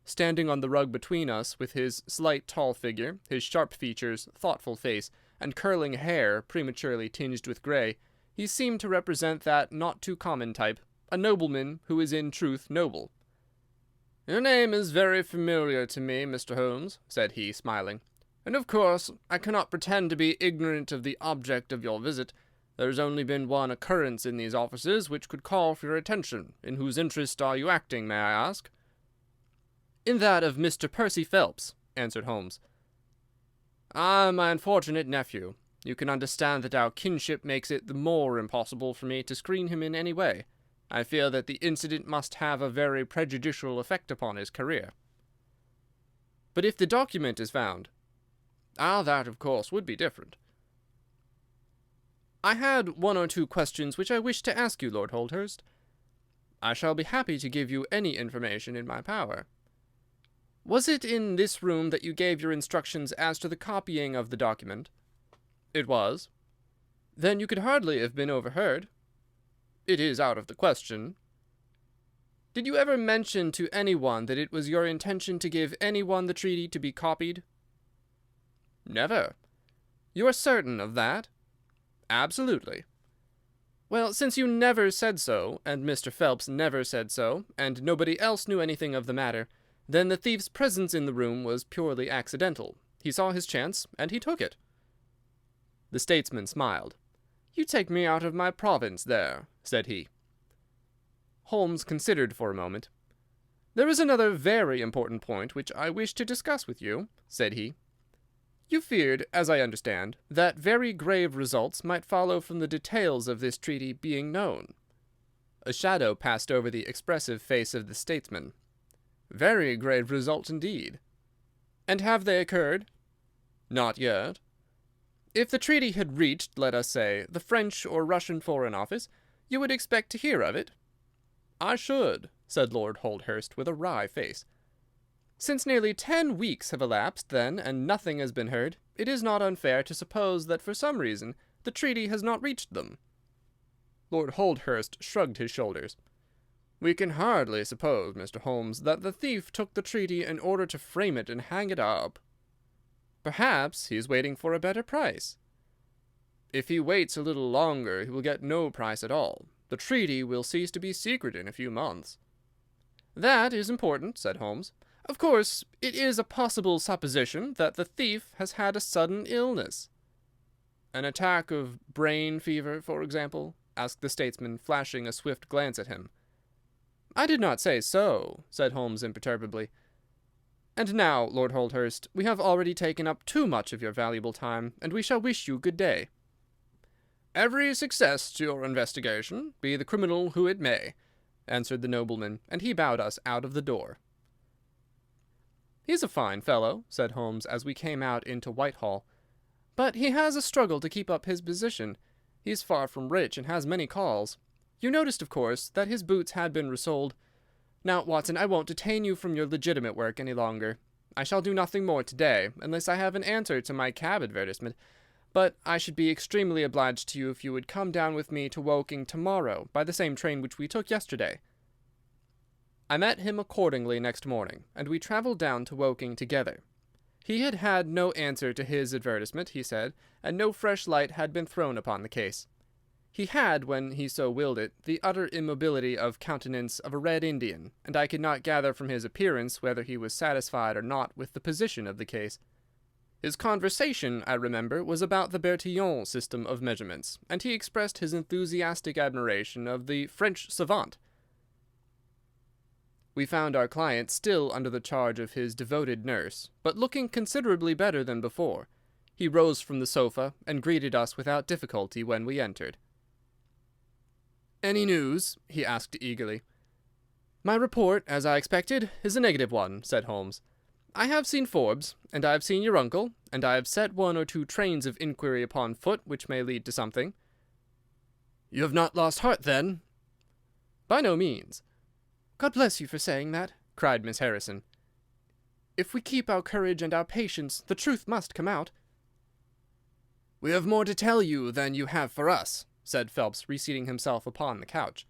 Standing on the rug between us, with his slight tall figure, his sharp features, thoughtful face, and curling hair prematurely tinged with grey, he seemed to represent that not too common type, a nobleman who is in truth noble. "Your name is very familiar to me, Mr. Holmes," said he, smiling, "and of course I cannot pretend to be ignorant of the object of your visit. There has only been one occurrence in these offices which could call for your attention. In whose interest are you acting, may I ask?" "In that of Mr. Percy Phelps," answered Holmes. "Ah, my unfortunate nephew. You can understand that our kinship makes it the more impossible for me to screen him in any way. I fear that the incident must have a very prejudicial effect upon his career." "But if the document is found?" "Ah, that, of course, would be different." "I had 1 or 2 questions which I wished to ask you, Lord Holdhurst." "I shall be happy to give you any information in my power." "Was it in this room that you gave your instructions as to the copying of the document?" "It was." "Then you could hardly have been overheard." "It is out of the question." "Did you ever mention to anyone that it was your intention to give anyone the treaty to be copied?" "Never." "You are certain of that?" "Absolutely." "Well, since you never said so, and Mr. Phelps never said so, and nobody else knew anything of the matter, then the thief's presence in the room was purely accidental. He saw his chance, and he took it." The statesman smiled. "You take me out of my province there," said he. Holmes considered for a moment. "There is another very important point which I wish to discuss with you," said he. You feared, as I understand, that very grave results might follow from the details of this treaty being known." A shadow passed over the expressive face of the statesman. "Very grave results indeed." "And have they occurred?" "Not yet." "If the treaty had reached, let us say, the French or Russian Foreign Office, you would expect to hear of it?" "I should," said Lord Holdhurst, with a wry face. "Since nearly 10 weeks have elapsed, then, and nothing has been heard, it is not unfair to suppose that for some reason the treaty has not reached them." Lord Holdhurst shrugged his shoulders. "We can hardly suppose, Mr. Holmes, that the thief took the treaty in order to frame it and hang it up." "Perhaps he is waiting for a better price." "If he waits a little longer he will get no price at all. The treaty will cease to be secret in a few months." "That is important," said Holmes. "Of course, it is a possible supposition that the thief has had a sudden illness." "An attack of brain fever, for example?" asked the statesman, flashing a swift glance at him. "I did not say so," said Holmes imperturbably. "And now, Lord Holdhurst, we have already taken up too much of your valuable time, and we shall wish you good day." "Every success to your investigation, be the criminal who it may," answered the nobleman, and he bowed us out of the door. "He's a fine fellow," said Holmes as we came out into Whitehall. "But he has a struggle to keep up his position. He's far from rich and has many calls. You noticed, of course, that his boots had been resoled. Now, Watson, I won't detain you from your legitimate work any longer. I shall do nothing more to-day, unless I have an answer to my cab advertisement. But I should be extremely obliged to you if you would come down with me to Woking to-morrow by the same train which we took yesterday." I met him accordingly next morning, and we travelled down to Woking together. He had had no answer to his advertisement, he said, and no fresh light had been thrown upon the case. He had, when he so willed it, the utter immobility of countenance of a Red Indian, and I could not gather from his appearance whether he was satisfied or not with the position of the case. His conversation, I remember, was about the Bertillon system of measurements, and he expressed his enthusiastic admiration of the French savant. We found our client still under the charge of his devoted nurse, but looking considerably better than before. He rose from the sofa and greeted us without difficulty when we entered. "Any news?" he asked eagerly. "My report, as I expected, is a negative one," said Holmes. "I have seen Forbes, and I have seen your uncle, and I have set 1 or 2 trains of inquiry upon foot which may lead to something." "You have not lost heart, then?" "By no means." "God bless you for saying that," cried Miss Harrison. "If we keep our courage and our patience, the truth must come out." "We have more to tell you than you have for us," said Phelps, reseating himself upon the couch.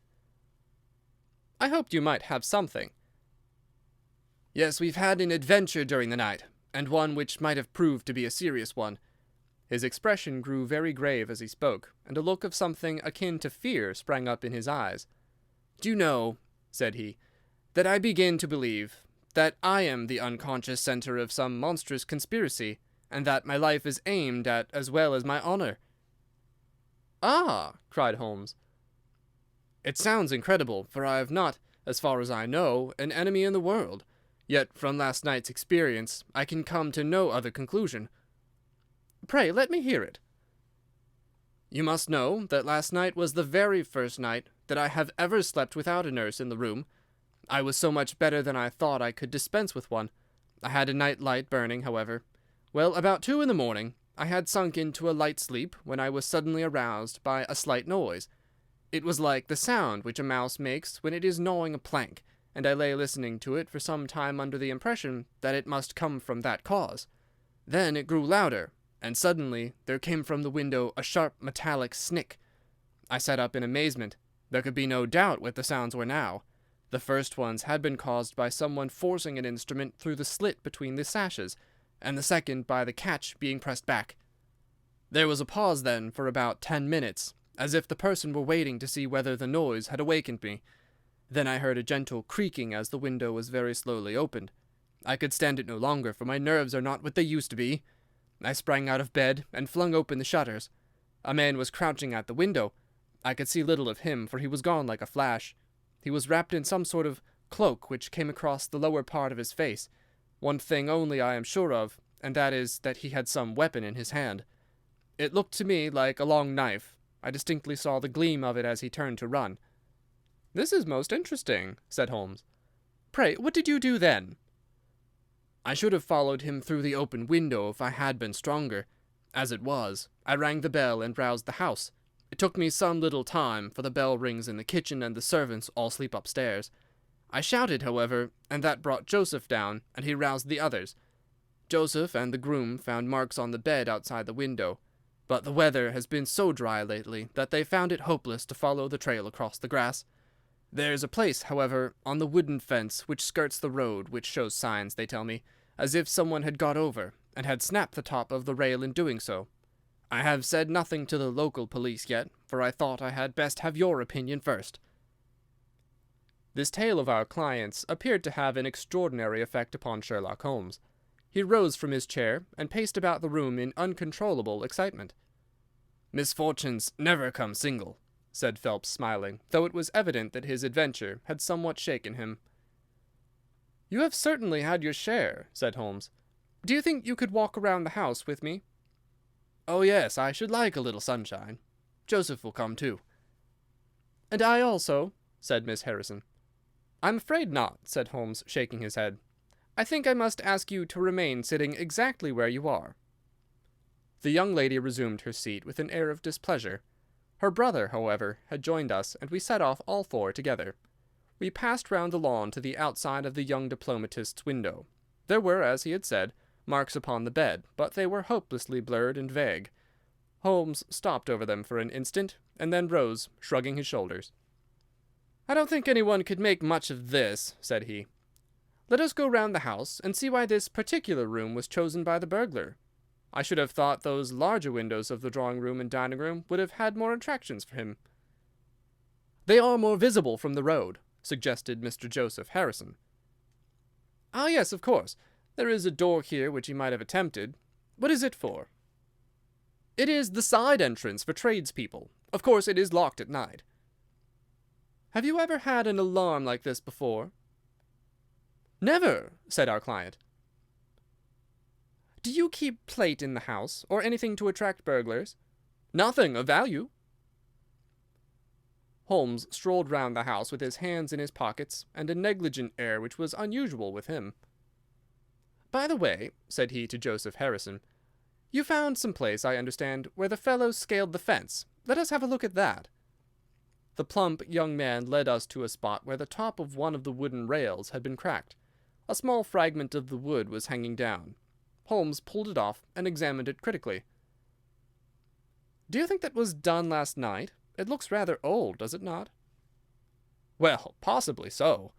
"I hoped you might have something." "Yes, we've had an adventure during the night, and one which might have proved to be a serious one." His expression grew very grave as he spoke, and a look of something akin to fear sprang up in his eyes. "Do you know," said he, "that I begin to believe that I am the unconscious centre of some monstrous conspiracy, and that my life is aimed at as well as my honour." "Ah!" cried Holmes. "It sounds incredible, for I have not, as far as I know, an enemy in the world. Yet from last night's experience I can come to no other conclusion." "Pray let me hear it." "You must know that last night was the very first night that I have ever slept without a nurse in the room. I was so much better than I thought I could dispense with one. I had a night light burning, however. Well, about 2 in the morning, I had sunk into a light sleep when I was suddenly aroused by a slight noise. It was like the sound which a mouse makes when it is gnawing a plank, and I lay listening to it for some time under the impression that it must come from that cause. Then it grew louder, and suddenly there came from the window a sharp metallic snick. I sat up in amazement. There could be no doubt what the sounds were now. The first ones had been caused by someone forcing an instrument through the slit between the sashes, and the second by the catch being pressed back. There was a pause then for about 10 minutes, as if the person were waiting to see whether the noise had awakened me. Then I heard a gentle creaking as the window was very slowly opened. I could stand it no longer, for my nerves are not what they used to be. I sprang out of bed and flung open the shutters. A man was crouching at the window. I could see little of him, for he was gone like a flash. He was wrapped in some sort of cloak which came across the lower part of his face. One thing only I am sure of. and that is that he had some weapon in his hand. It looked to me like a long knife. I distinctly saw the gleam of it as he turned to run." "This is most interesting," said Holmes. "Pray, what did you do then?" "I should have followed him through the open window if I had been stronger. As it was, I rang the bell and roused the house. It took me some little time, for the bell rings in the kitchen and the servants all sleep upstairs. I shouted, however, and that brought Joseph down, and he roused the others. Joseph and the groom found marks on the bed outside the window, but the weather has been so dry lately that they found it hopeless to follow the trail across the grass. There's a place, however, on the wooden fence which skirts the road which shows signs, they tell me, as if someone had got over, and had snapped the top of the rail in doing so. I have said nothing to the local police yet, for I thought I had best have your opinion first." This tale of our client's appeared to have an extraordinary effect upon Sherlock Holmes. He rose from his chair and paced about the room in uncontrollable excitement. "Misfortunes never come single," said Phelps, smiling, though it was evident that his adventure had somewhat shaken him. "You have certainly had your share," said Holmes. "Do you think you could walk around the house with me?" "Oh, yes, I should like a little sunshine. Joseph will come, too." "And I also," said Miss Harrison. "I'm afraid not," said Holmes, shaking his head. "I think I must ask you to remain sitting exactly where you are." The young lady resumed her seat with an air of displeasure. Her brother, however, had joined us, and we set off all four together. We passed round the lawn to the outside of the young diplomatist's window. There were, as he had said, marks upon the bed, but they were hopelessly blurred and vague. Holmes stopped over them for an instant, and then rose, shrugging his shoulders. "I don't think anyone could make much of this," said he. "Let us go round the house, and see why this particular room was chosen by the burglar. I should have thought those larger windows of the drawing-room and dining-room would have had more attractions for him." "They are more visible from the road," suggested Mr. Joseph Harrison. "Ah, yes, of course. There is a door here which he might have attempted. What is it for?" "It is the side entrance for tradespeople. Of course it is locked at night." "Have you ever had an alarm like this before?" "Never," said our client. "Do you keep plate in the house, or anything to attract burglars?" "Nothing of value." Holmes strolled round the house with his hands in his pockets and a negligent air which was unusual with him. "By the way," said he to Joseph Harrison, "you found some place, I understand, where the fellows scaled the fence. Let us have a look at that." The plump young man led us to a spot where the top of one of the wooden rails had been cracked. A small fragment of the wood was hanging down. Holmes pulled it off and examined it critically. "Do you think that was done last night? It looks rather old, does it not?" "Well, possibly so."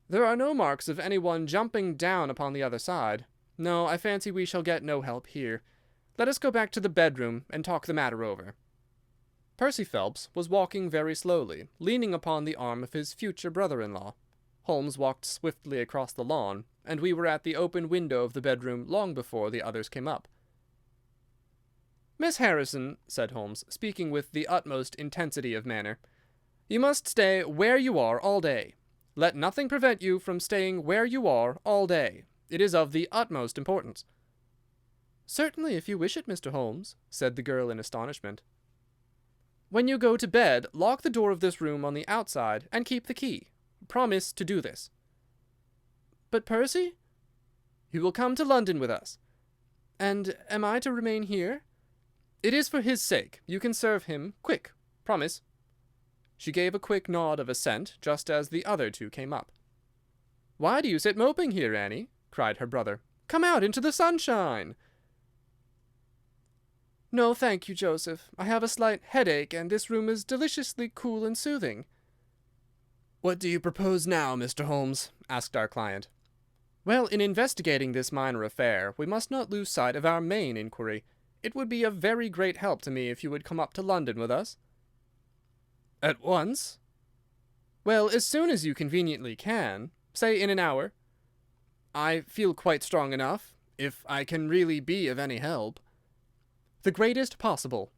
"There are no marks of anyone jumping down upon the other side. No, I fancy we shall get no help here. Let us go back to the bedroom and talk the matter over." Percy Phelps was walking very slowly, leaning upon the arm of his future brother-in-law. Holmes walked swiftly across the lawn, and we were at the open window of the bedroom long before the others came up. "Miss Harrison," said Holmes, speaking with the utmost intensity of manner, "you must stay where you are all day. Let nothing prevent you from staying where you are all day. It is of the utmost importance." "Certainly, if you wish it, Mr. Holmes," said the girl in astonishment. "When you go to bed, lock the door of this room on the outside and keep the key. Promise to do this." "But Percy?" "He will come to London with us." "And am I to remain here?" "It is for his sake. You can serve him. Quick. Promise." She gave a quick nod of assent just as the other two came up. "Why do you sit moping here, Annie?" cried her brother. "Come out into the sunshine." "No, thank you, Joseph. I have a slight headache, and this room is deliciously cool and soothing." "What do you propose now, Mr. Holmes?" asked our client. "Well, in investigating this minor affair, we must not lose sight of our main inquiry. It would be a very great help to me if you would come up to London with us." "At once?" "Well, as soon as you conveniently can. Say in an hour." "I feel quite strong enough, if I can really be of any help." "The greatest possible."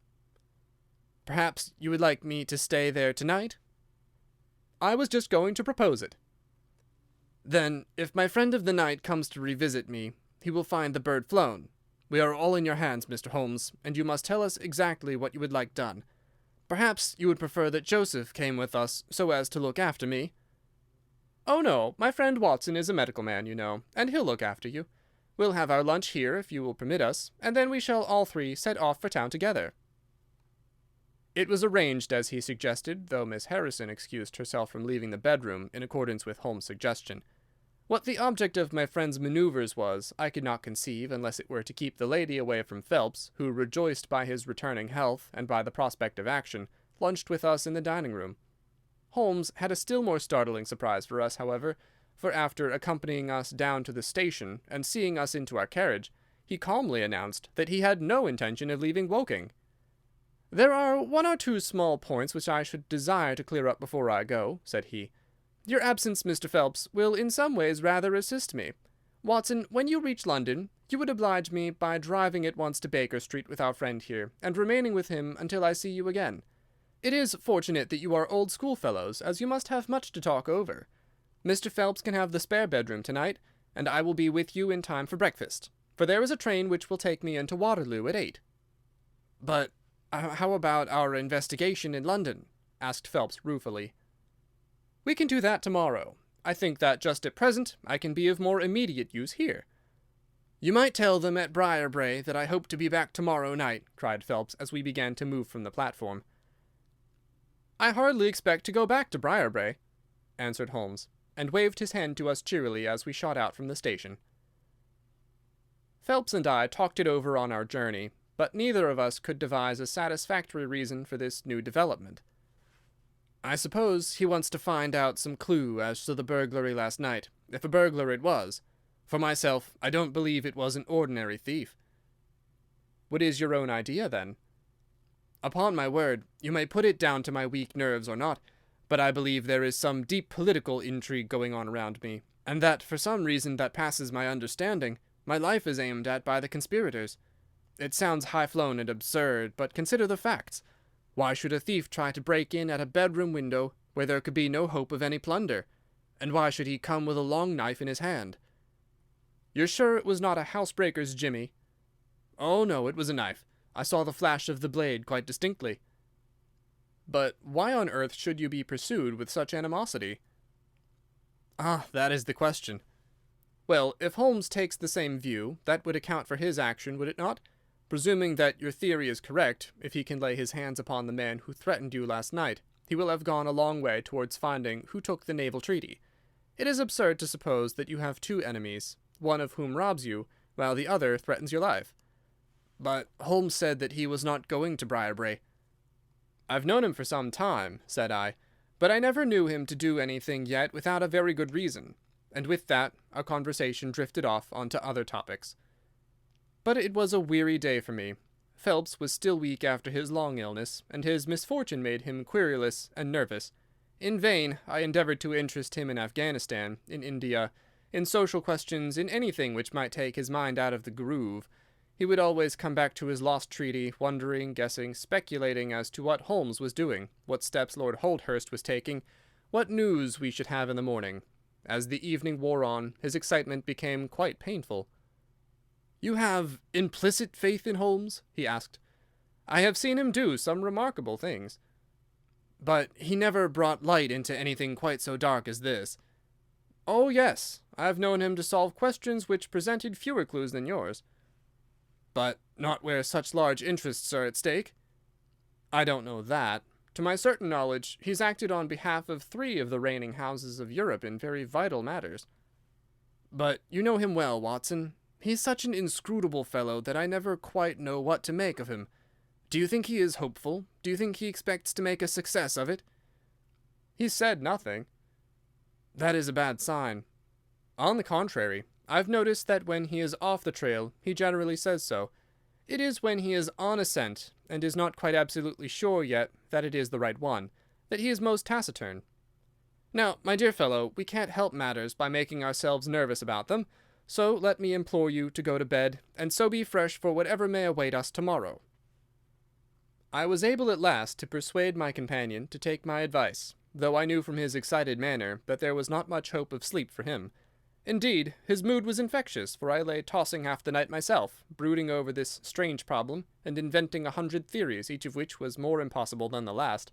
"Perhaps you would like me to stay there tonight?" "I was just going to propose it." "Then, if my friend of the night comes to revisit me, he will find the bird flown. We are all in your hands, Mr. Holmes, and you must tell us exactly what you would like done. Perhaps you would prefer that Joseph came with us so as to look after me?" "Oh, no, my friend Watson is a medical man, you know, and he'll look after you. We'll have our lunch here, if you will permit us, and then we shall all three set off for town together." It was arranged as he suggested, though Miss Harrison excused herself from leaving the bedroom in accordance with Holmes' suggestion. What the object of my friend's manoeuvres was, I could not conceive unless it were to keep the lady away from Phelps, who, rejoiced by his returning health and by the prospect of action, lunched with us in the dining-room. Holmes had a still more startling surprise for us, however, for after accompanying us down to the station and seeing us into our carriage, he calmly announced that he had no intention of leaving Woking. "There are one or two small points which I should desire to clear up before I go," said he. "Your absence, Mr. Phelps, will in some ways rather assist me. Watson, when you reach London, you would oblige me by driving at once to Baker Street with our friend here, and remaining with him until I see you again. It is fortunate that you are old schoolfellows, as you must have much to talk over. Mr. Phelps can have the spare bedroom tonight, and I will be with you in time for breakfast, for there is a train which will take me into Waterloo at 8. "But how about our investigation in London?" asked Phelps ruefully. "We can do that tomorrow. I think that just at present I can be of more immediate use here." "You might tell them at Briarbrae that I hope to be back tomorrow night," cried Phelps as we began to move from the platform. "I hardly expect to go back to Briarbrae," answered Holmes, and waved his hand to us cheerily as we shot out from the station. Phelps and I talked it over on our journey, but neither of us could devise a satisfactory reason for this new development. "I suppose he wants to find out some clue as to the burglary last night, if a burglar it was. For myself, I don't believe it was an ordinary thief." "What is your own idea, then?" "Upon my word, you may put it down to my weak nerves or not, but I believe there is some deep political intrigue going on around me, and that, for some reason that passes my understanding, my life is aimed at by the conspirators. It sounds high-flown and absurd, but consider the facts. Why should a thief try to break in at a bedroom window where there could be no hope of any plunder? And why should he come with a long knife in his hand?" "You're sure it was not a housebreaker's jimmy?" "Oh, no, it was a knife. I saw the flash of the blade quite distinctly." "But why on earth should you be pursued with such animosity?" "Ah, that is the question. Well, if Holmes takes the same view, that would account for his action, would it not? Presuming that your theory is correct, if he can lay his hands upon the man who threatened you last night, he will have gone a long way towards finding who took the naval treaty. It is absurd to suppose that you have two enemies, one of whom robs you, while the other threatens your life." "But Holmes said that he was not going to Briarbrae." "I've known him for some time," said I, "but I never knew him to do anything yet without a very good reason." And with that, our conversation drifted off on to other topics. But it was a weary day for me. Phelps was still weak after his long illness, and his misfortune made him querulous and nervous. In vain I endeavoured to interest him in Afghanistan, in India, in social questions, in anything which might take his mind out of the groove. He would always come back to his lost treaty, wondering, guessing, speculating as to what Holmes was doing, what steps Lord Holdhurst was taking, what news we should have in the morning. As the evening wore on, his excitement became quite painful. "You have implicit faith in Holmes?" he asked. "I have seen him do some remarkable things." "But he never brought light into anything quite so dark as this." "Oh, yes. I have known him to solve questions which presented fewer clues than yours." "But not where such large interests are at stake?" "I don't know that. To my certain knowledge, he's acted on behalf of 3 of the reigning houses of Europe in very vital matters." "But you know him well, Watson. He's such an inscrutable fellow that I never quite know what to make of him. Do you think he is hopeful? Do you think he expects to make a success of it?" "He said nothing." "That is a bad sign." "On the contrary, I've noticed that when he is off the trail, he generally says so. It is when he is on a scent, and is not quite absolutely sure yet that it is the right one, that he is most taciturn. Now, my dear fellow, we can't help matters by making ourselves nervous about them, so let me implore you to go to bed, and so be fresh for whatever may await us tomorrow." I was able at last to persuade my companion to take my advice, though I knew from his excited manner that there was not much hope of sleep for him. Indeed, his mood was infectious, for I lay tossing half the night myself, brooding over this strange problem, and inventing 100 theories, each of which was more impossible than the last.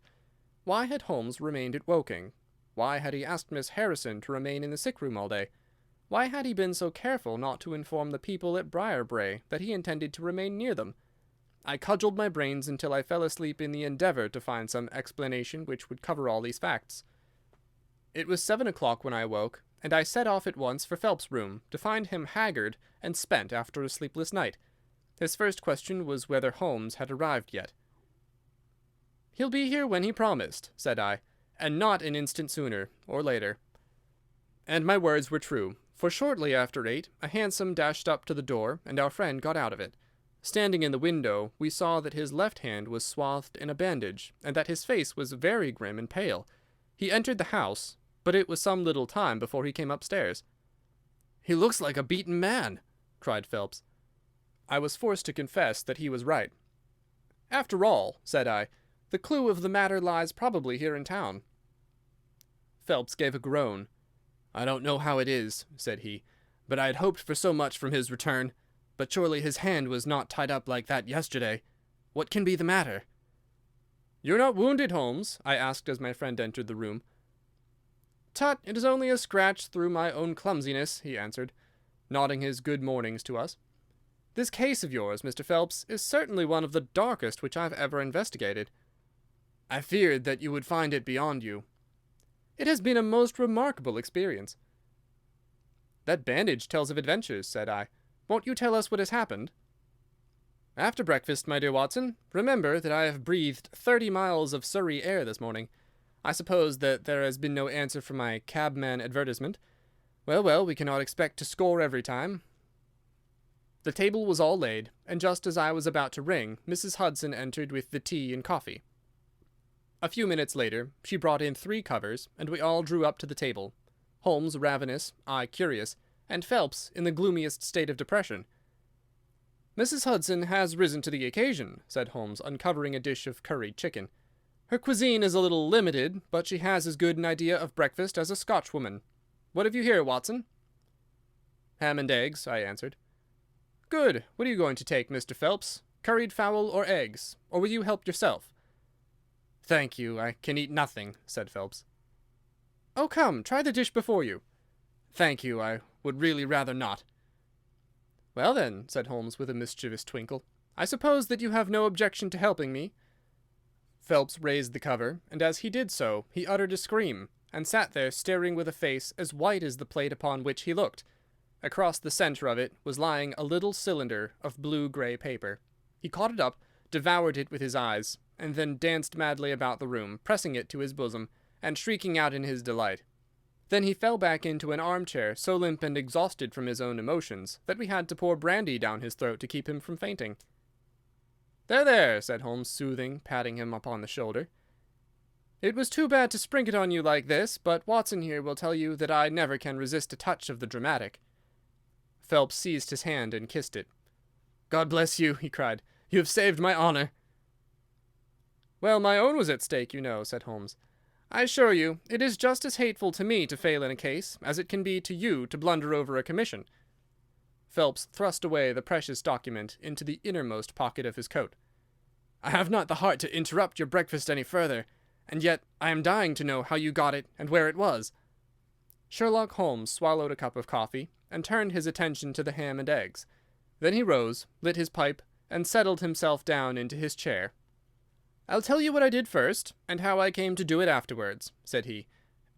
Why had Holmes remained at Woking? Why had he asked Miss Harrison to remain in the sick-room all day? Why had he been so careful not to inform the people at Briarbrae that he intended to remain near them? I cudgelled my brains until I fell asleep in the endeavour to find some explanation which would cover all these facts. It was 7 o'clock when I awoke, and I set off at once for Phelps's room, to find him haggard and spent after a sleepless night. His first question was whether Holmes had arrived yet. "He'll be here when he promised," said I, "and not an instant sooner or later." And my words were true, for shortly after 8 a hansom dashed up to the door, and our friend got out of it. Standing in the window, we saw that his left hand was swathed in a bandage, and that his face was very grim and pale. He entered the house, but it was some little time before he came upstairs. "He looks like a beaten man," cried Phelps. I was forced to confess that he was right. "After all," said I, "the clue of the matter lies probably here in town." Phelps gave a groan. "I don't know how it is," said he, "but I had hoped for so much from his return. But surely his hand was not tied up like that yesterday. What can be the matter?" "You're not wounded, Holmes?" I asked as my friend entered the room. "Tut, it is only a scratch through my own clumsiness," he answered, nodding his good mornings to us. "This case of yours, Mr. Phelps, is certainly one of the darkest which I've ever investigated." "I feared that you would find it beyond you." "It has been a most remarkable experience." "That bandage tells of adventures," said I. "Won't you tell us what has happened?" "After breakfast, my dear Watson. Remember that I have breathed 30 miles of Surrey air this morning. I suppose that there has been no answer from my cabman advertisement. Well, well, we cannot expect to score every time." The table was all laid, and just as I was about to ring, Mrs. Hudson entered with the tea and coffee. A few minutes later, she brought in 3 covers, and we all drew up to the table. Holmes ravenous, I curious, and Phelps in the gloomiest state of depression. "Mrs. Hudson has risen to the occasion," said Holmes, uncovering a dish of curried chicken. "Her cuisine is a little limited, but she has as good an idea of breakfast as a Scotchwoman. What have you here, Watson?" "Ham and eggs," I answered. "Good. What are you going to take, Mr. Phelps? Curried fowl or eggs? Or will you help yourself?" "Thank you, I can eat nothing," said Phelps. "Oh, come, try the dish before you." "Thank you, I would really rather not." "Well, then," said Holmes with a mischievous twinkle, "I suppose that you have no objection to helping me." Phelps raised the cover, and as he did so he uttered a scream, and sat there staring with a face as white as the plate upon which he looked. Across the centre of it was lying a little cylinder of blue-grey paper. He caught it up, devoured it with his eyes, and then danced madly about the room, pressing it to his bosom, and shrieking out in his delight. Then he fell back into an armchair, so limp and exhausted from his own emotions that we had to pour brandy down his throat to keep him from fainting. "There, there," said Holmes, soothing, patting him upon the shoulder. "It was too bad to spring it on you like this, but Watson here will tell you that I never can resist a touch of the dramatic." Phelps seized his hand and kissed it. "God bless you," he cried. "You have saved my honour." "Well, my own was at stake, you know," said Holmes. "I assure you, it is just as hateful to me to fail in a case as it can be to you to blunder over a commission." Phelps thrust away the precious document into the innermost pocket of his coat. "I have not the heart to interrupt your breakfast any further, and yet I am dying to know how you got it and where it was." Sherlock Holmes swallowed a cup of coffee and turned his attention to the ham and eggs. Then he rose, lit his pipe, and settled himself down into his chair. "I'll tell you what I did first, and how I came to do it afterwards," said he.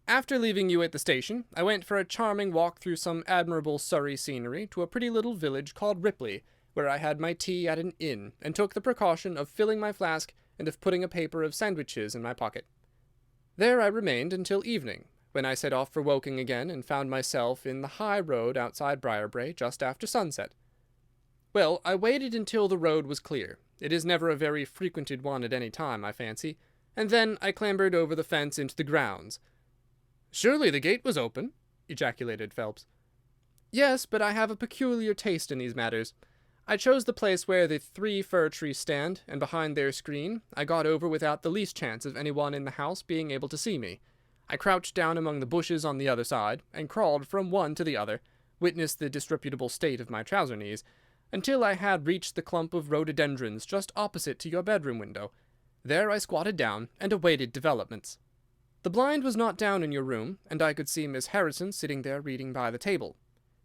"After leaving you at the station, I went for a charming walk through some admirable Surrey scenery to a pretty little village called Ripley, where I had my tea at an inn, and took the precaution of filling my flask and of putting a paper of sandwiches in my pocket. There I remained until evening, when I set off for Woking again, and found myself in the high road outside Briarbrae just after sunset. Well, I waited until the road was clear. It is never a very frequented one at any time, I fancy, and then I clambered over the fence into the grounds." "Surely the gate was open?" ejaculated Phelps. "Yes, but I have a peculiar taste in these matters. I chose the place where the 3 fir trees stand, and behind their screen I got over without the least chance of any one in the house being able to see me. I crouched down among the bushes on the other side, and crawled from one to the other, witness the disreputable state of my trouser knees, until I had reached the clump of rhododendrons just opposite to your bedroom window. There I squatted down and awaited developments. The blind was not down in your room, and I could see Miss Harrison sitting there reading by the table.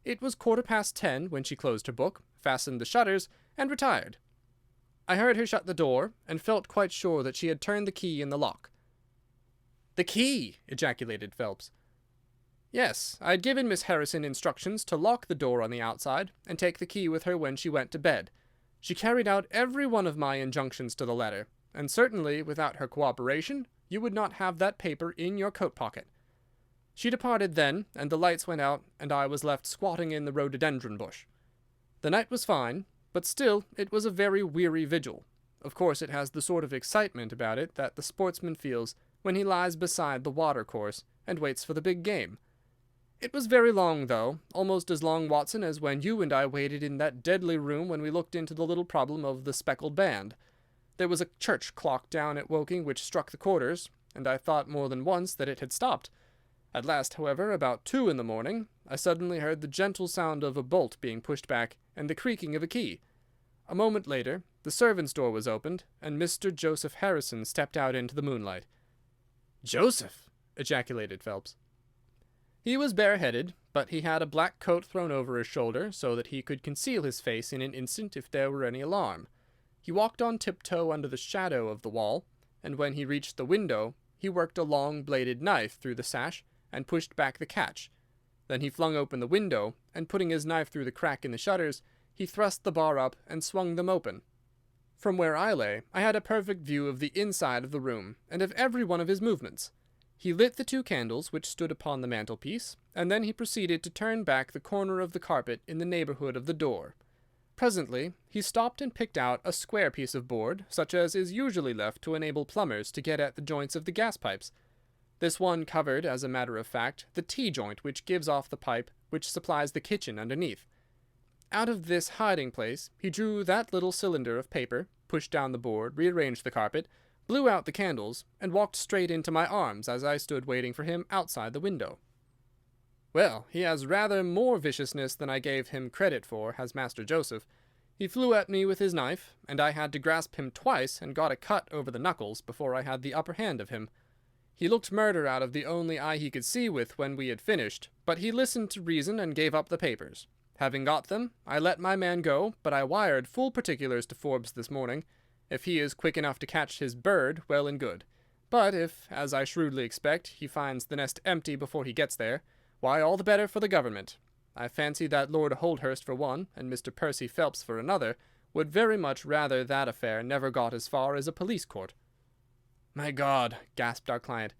It was 10:15 when she closed her book, fastened the shutters, and retired. I heard her shut the door, and felt quite sure that she had turned the key in the lock. "The key!" ejaculated Phelps. "Yes, I had given Miss Harrison instructions to lock the door on the outside, and take the key with her when she went to bed. She carried out every one of my injunctions to the letter, and certainly, without her cooperation, you would not have that paper in your coat pocket. She departed then, and the lights went out, and I was left squatting in the rhododendron bush. The night was fine, but still it was a very weary vigil. Of course it has the sort of excitement about it that the sportsman feels when he lies beside the water-course and waits for the big game. It was very long, though, almost as long, Watson, as when you and I waited in that deadly room when we looked into the little problem of the speckled band. There was a church clock down at Woking which struck the quarters, and I thought more than once that it had stopped. At last, however, about 2 in the morning, I suddenly heard the gentle sound of a bolt being pushed back and the creaking of a key. A moment later, the servants' door was opened, and Mr. Joseph Harrison stepped out into the moonlight." "Joseph!" ejaculated Phelps. "He was bareheaded, but he had a black coat thrown over his shoulder so that he could conceal his face in an instant if there were any alarm. He walked on tiptoe under the shadow of the wall, and when he reached the window, he worked a long bladed knife through the sash and pushed back the catch. Then he flung open the window, and putting his knife through the crack in the shutters, he thrust the bar up and swung them open. From where I lay, I had a perfect view of the inside of the room, and of every one of his movements. He lit the 2 candles which stood upon the mantelpiece, and then he proceeded to turn back the corner of the carpet in the neighbourhood of the door. Presently he stopped and picked out a square piece of board, such as is usually left to enable plumbers to get at the joints of the gas-pipes. This one covered, as a matter of fact, the T-joint which gives off the pipe which supplies the kitchen underneath. Out of this hiding-place he drew that little cylinder of paper, pushed down the board, rearranged the carpet, blew out the candles, and walked straight into my arms as I stood waiting for him outside the window. Well, he has rather more viciousness than I gave him credit for, has Master Joseph. He flew at me with his knife, and I had to grasp him twice and got a cut over the knuckles before I had the upper hand of him. He looked murder out of the only eye he could see with when we had finished, but he listened to reason and gave up the papers. Having got them, I let my man go, but I wired full particulars to Forbes this morning. If he is quick enough to catch his bird, well and good. But if, as I shrewdly expect, he finds the nest empty before he gets there, why, all the better for the government. I fancy that Lord Holdhurst for one, and Mr. Percy Phelps for another, would very much rather that affair never got as far as a police court." "My God!" gasped our client.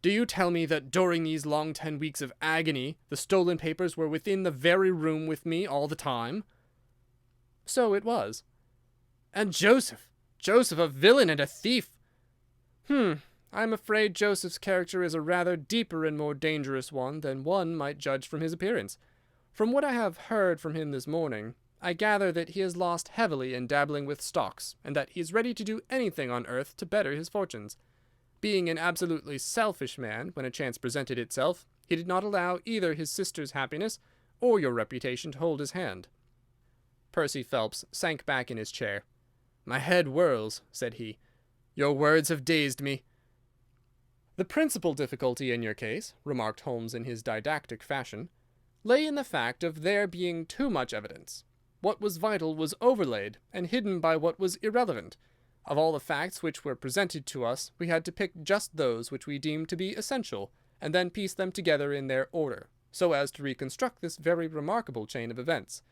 "Do you tell me that during these long 10 weeks of agony the stolen papers were within the very room with me all the time?" "So it was." "And Joseph, a villain and a thief!" I am afraid Joseph's character is a rather deeper and more dangerous one than one might judge from his appearance. From what I have heard from him this morning, I gather that he has lost heavily in dabbling with stocks, and that he is ready to do anything on earth to better his fortunes. Being an absolutely selfish man, when a chance presented itself, he did not allow either his sister's happiness or your reputation to hold his hand." Percy Phelps sank back in his chair. "My head whirls," said he. "Your words have dazed me." "The principal difficulty in your case," remarked Holmes in his didactic fashion, "lay in the fact of there being too much evidence. What was vital was overlaid and hidden by what was irrelevant. Of all the facts which were presented to us, we had to pick just those which we deemed to be essential, and then piece them together in their order, so as to reconstruct this very remarkable chain of events.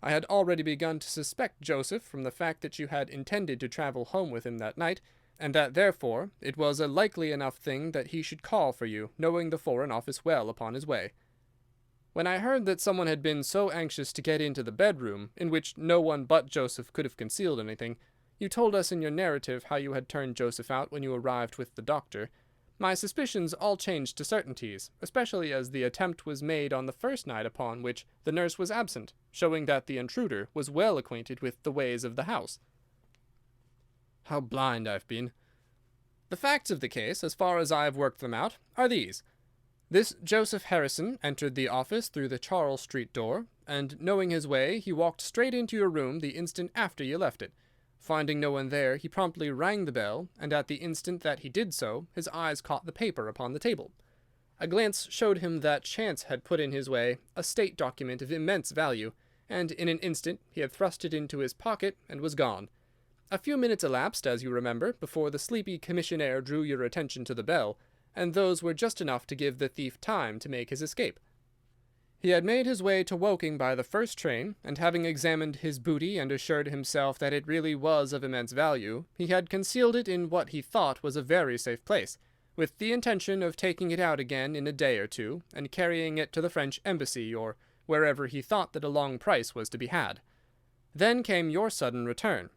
I had already begun to suspect Joseph from the fact that you had intended to travel home with him that night, and that, therefore, it was a likely enough thing that he should call for you, knowing the Foreign Office well upon his way. When I heard that someone had been so anxious to get into the bedroom, in which no one but Joseph could have concealed anything, you told us in your narrative how you had turned Joseph out when you arrived with the doctor. My suspicions all changed to certainties, especially as the attempt was made on the first night upon which the nurse was absent, showing that the intruder was well acquainted with the ways of the house." "How blind I've been!" The facts of the case, as far as I have worked them out, are these. This Joseph Harrison entered the office through the Charles Street door, and, knowing his way, he walked straight into your room the instant after you left it. Finding no one there, he promptly rang the bell, and at the instant that he did so, his eyes caught the paper upon the table. A glance showed him that chance had put in his way a state document of immense value, and in an instant he had thrust it into his pocket and was gone. A few minutes elapsed, as you remember, before the sleepy commissionaire drew your attention to the bell, and those were just enough to give the thief time to make his escape. He had made his way to Woking by the first train, and having examined his booty and assured himself that it really was of immense value, he had concealed it in what he thought was a very safe place, with the intention of taking it out again in a day or two, and carrying it to the French embassy, or wherever he thought that a long price was to be had. Then came your sudden return.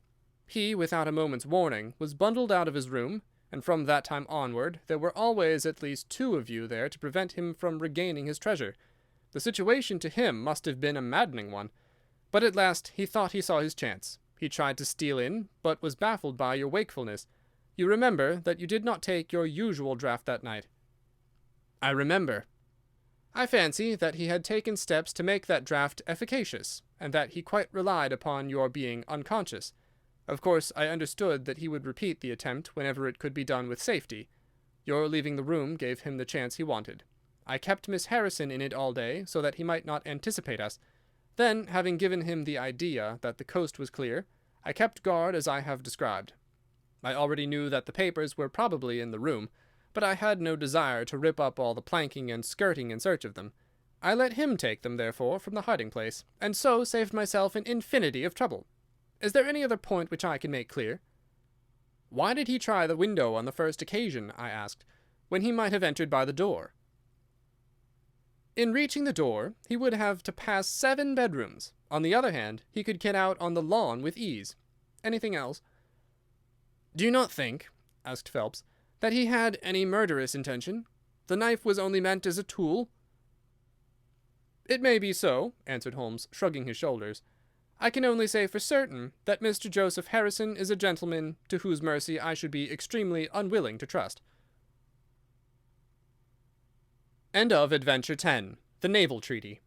He, without a moment's warning, was bundled out of his room, and from that time onward there were always at least two of you there to prevent him from regaining his treasure. The situation to him must have been a maddening one. But at last he thought he saw his chance. He tried to steal in, but was baffled by your wakefulness. You remember that you did not take your usual draught that night. I remember. I fancy that he had taken steps to make that draught efficacious, and that he quite relied upon your being unconscious. Of course, I understood that he would repeat the attempt whenever it could be done with safety. Your leaving the room gave him the chance he wanted. I kept Miss Harrison in it all day, so that he might not anticipate us. Then, having given him the idea that the coast was clear, I kept guard as I have described. I already knew that the papers were probably in the room, but I had no desire to rip up all the planking and skirting in search of them. I let him take them, therefore, from the hiding-place, and so saved myself an infinity of trouble. Is there any other point which I can make clear?" "Why did he try the window on the first occasion," I asked, "when he might have entered by the door?" "In reaching the door, he would have to pass 7 bedrooms. On the other hand, he could get out on the lawn with ease. Anything else?" "Do you not think," asked Phelps, "that he had any murderous intention? The knife was only meant as a tool." "It may be so," answered Holmes, shrugging his shoulders. "I can only say for certain that Mr. Joseph Harrison is a gentleman to whose mercy I should be extremely unwilling to trust." End of Adventure 10, The Naval Treaty.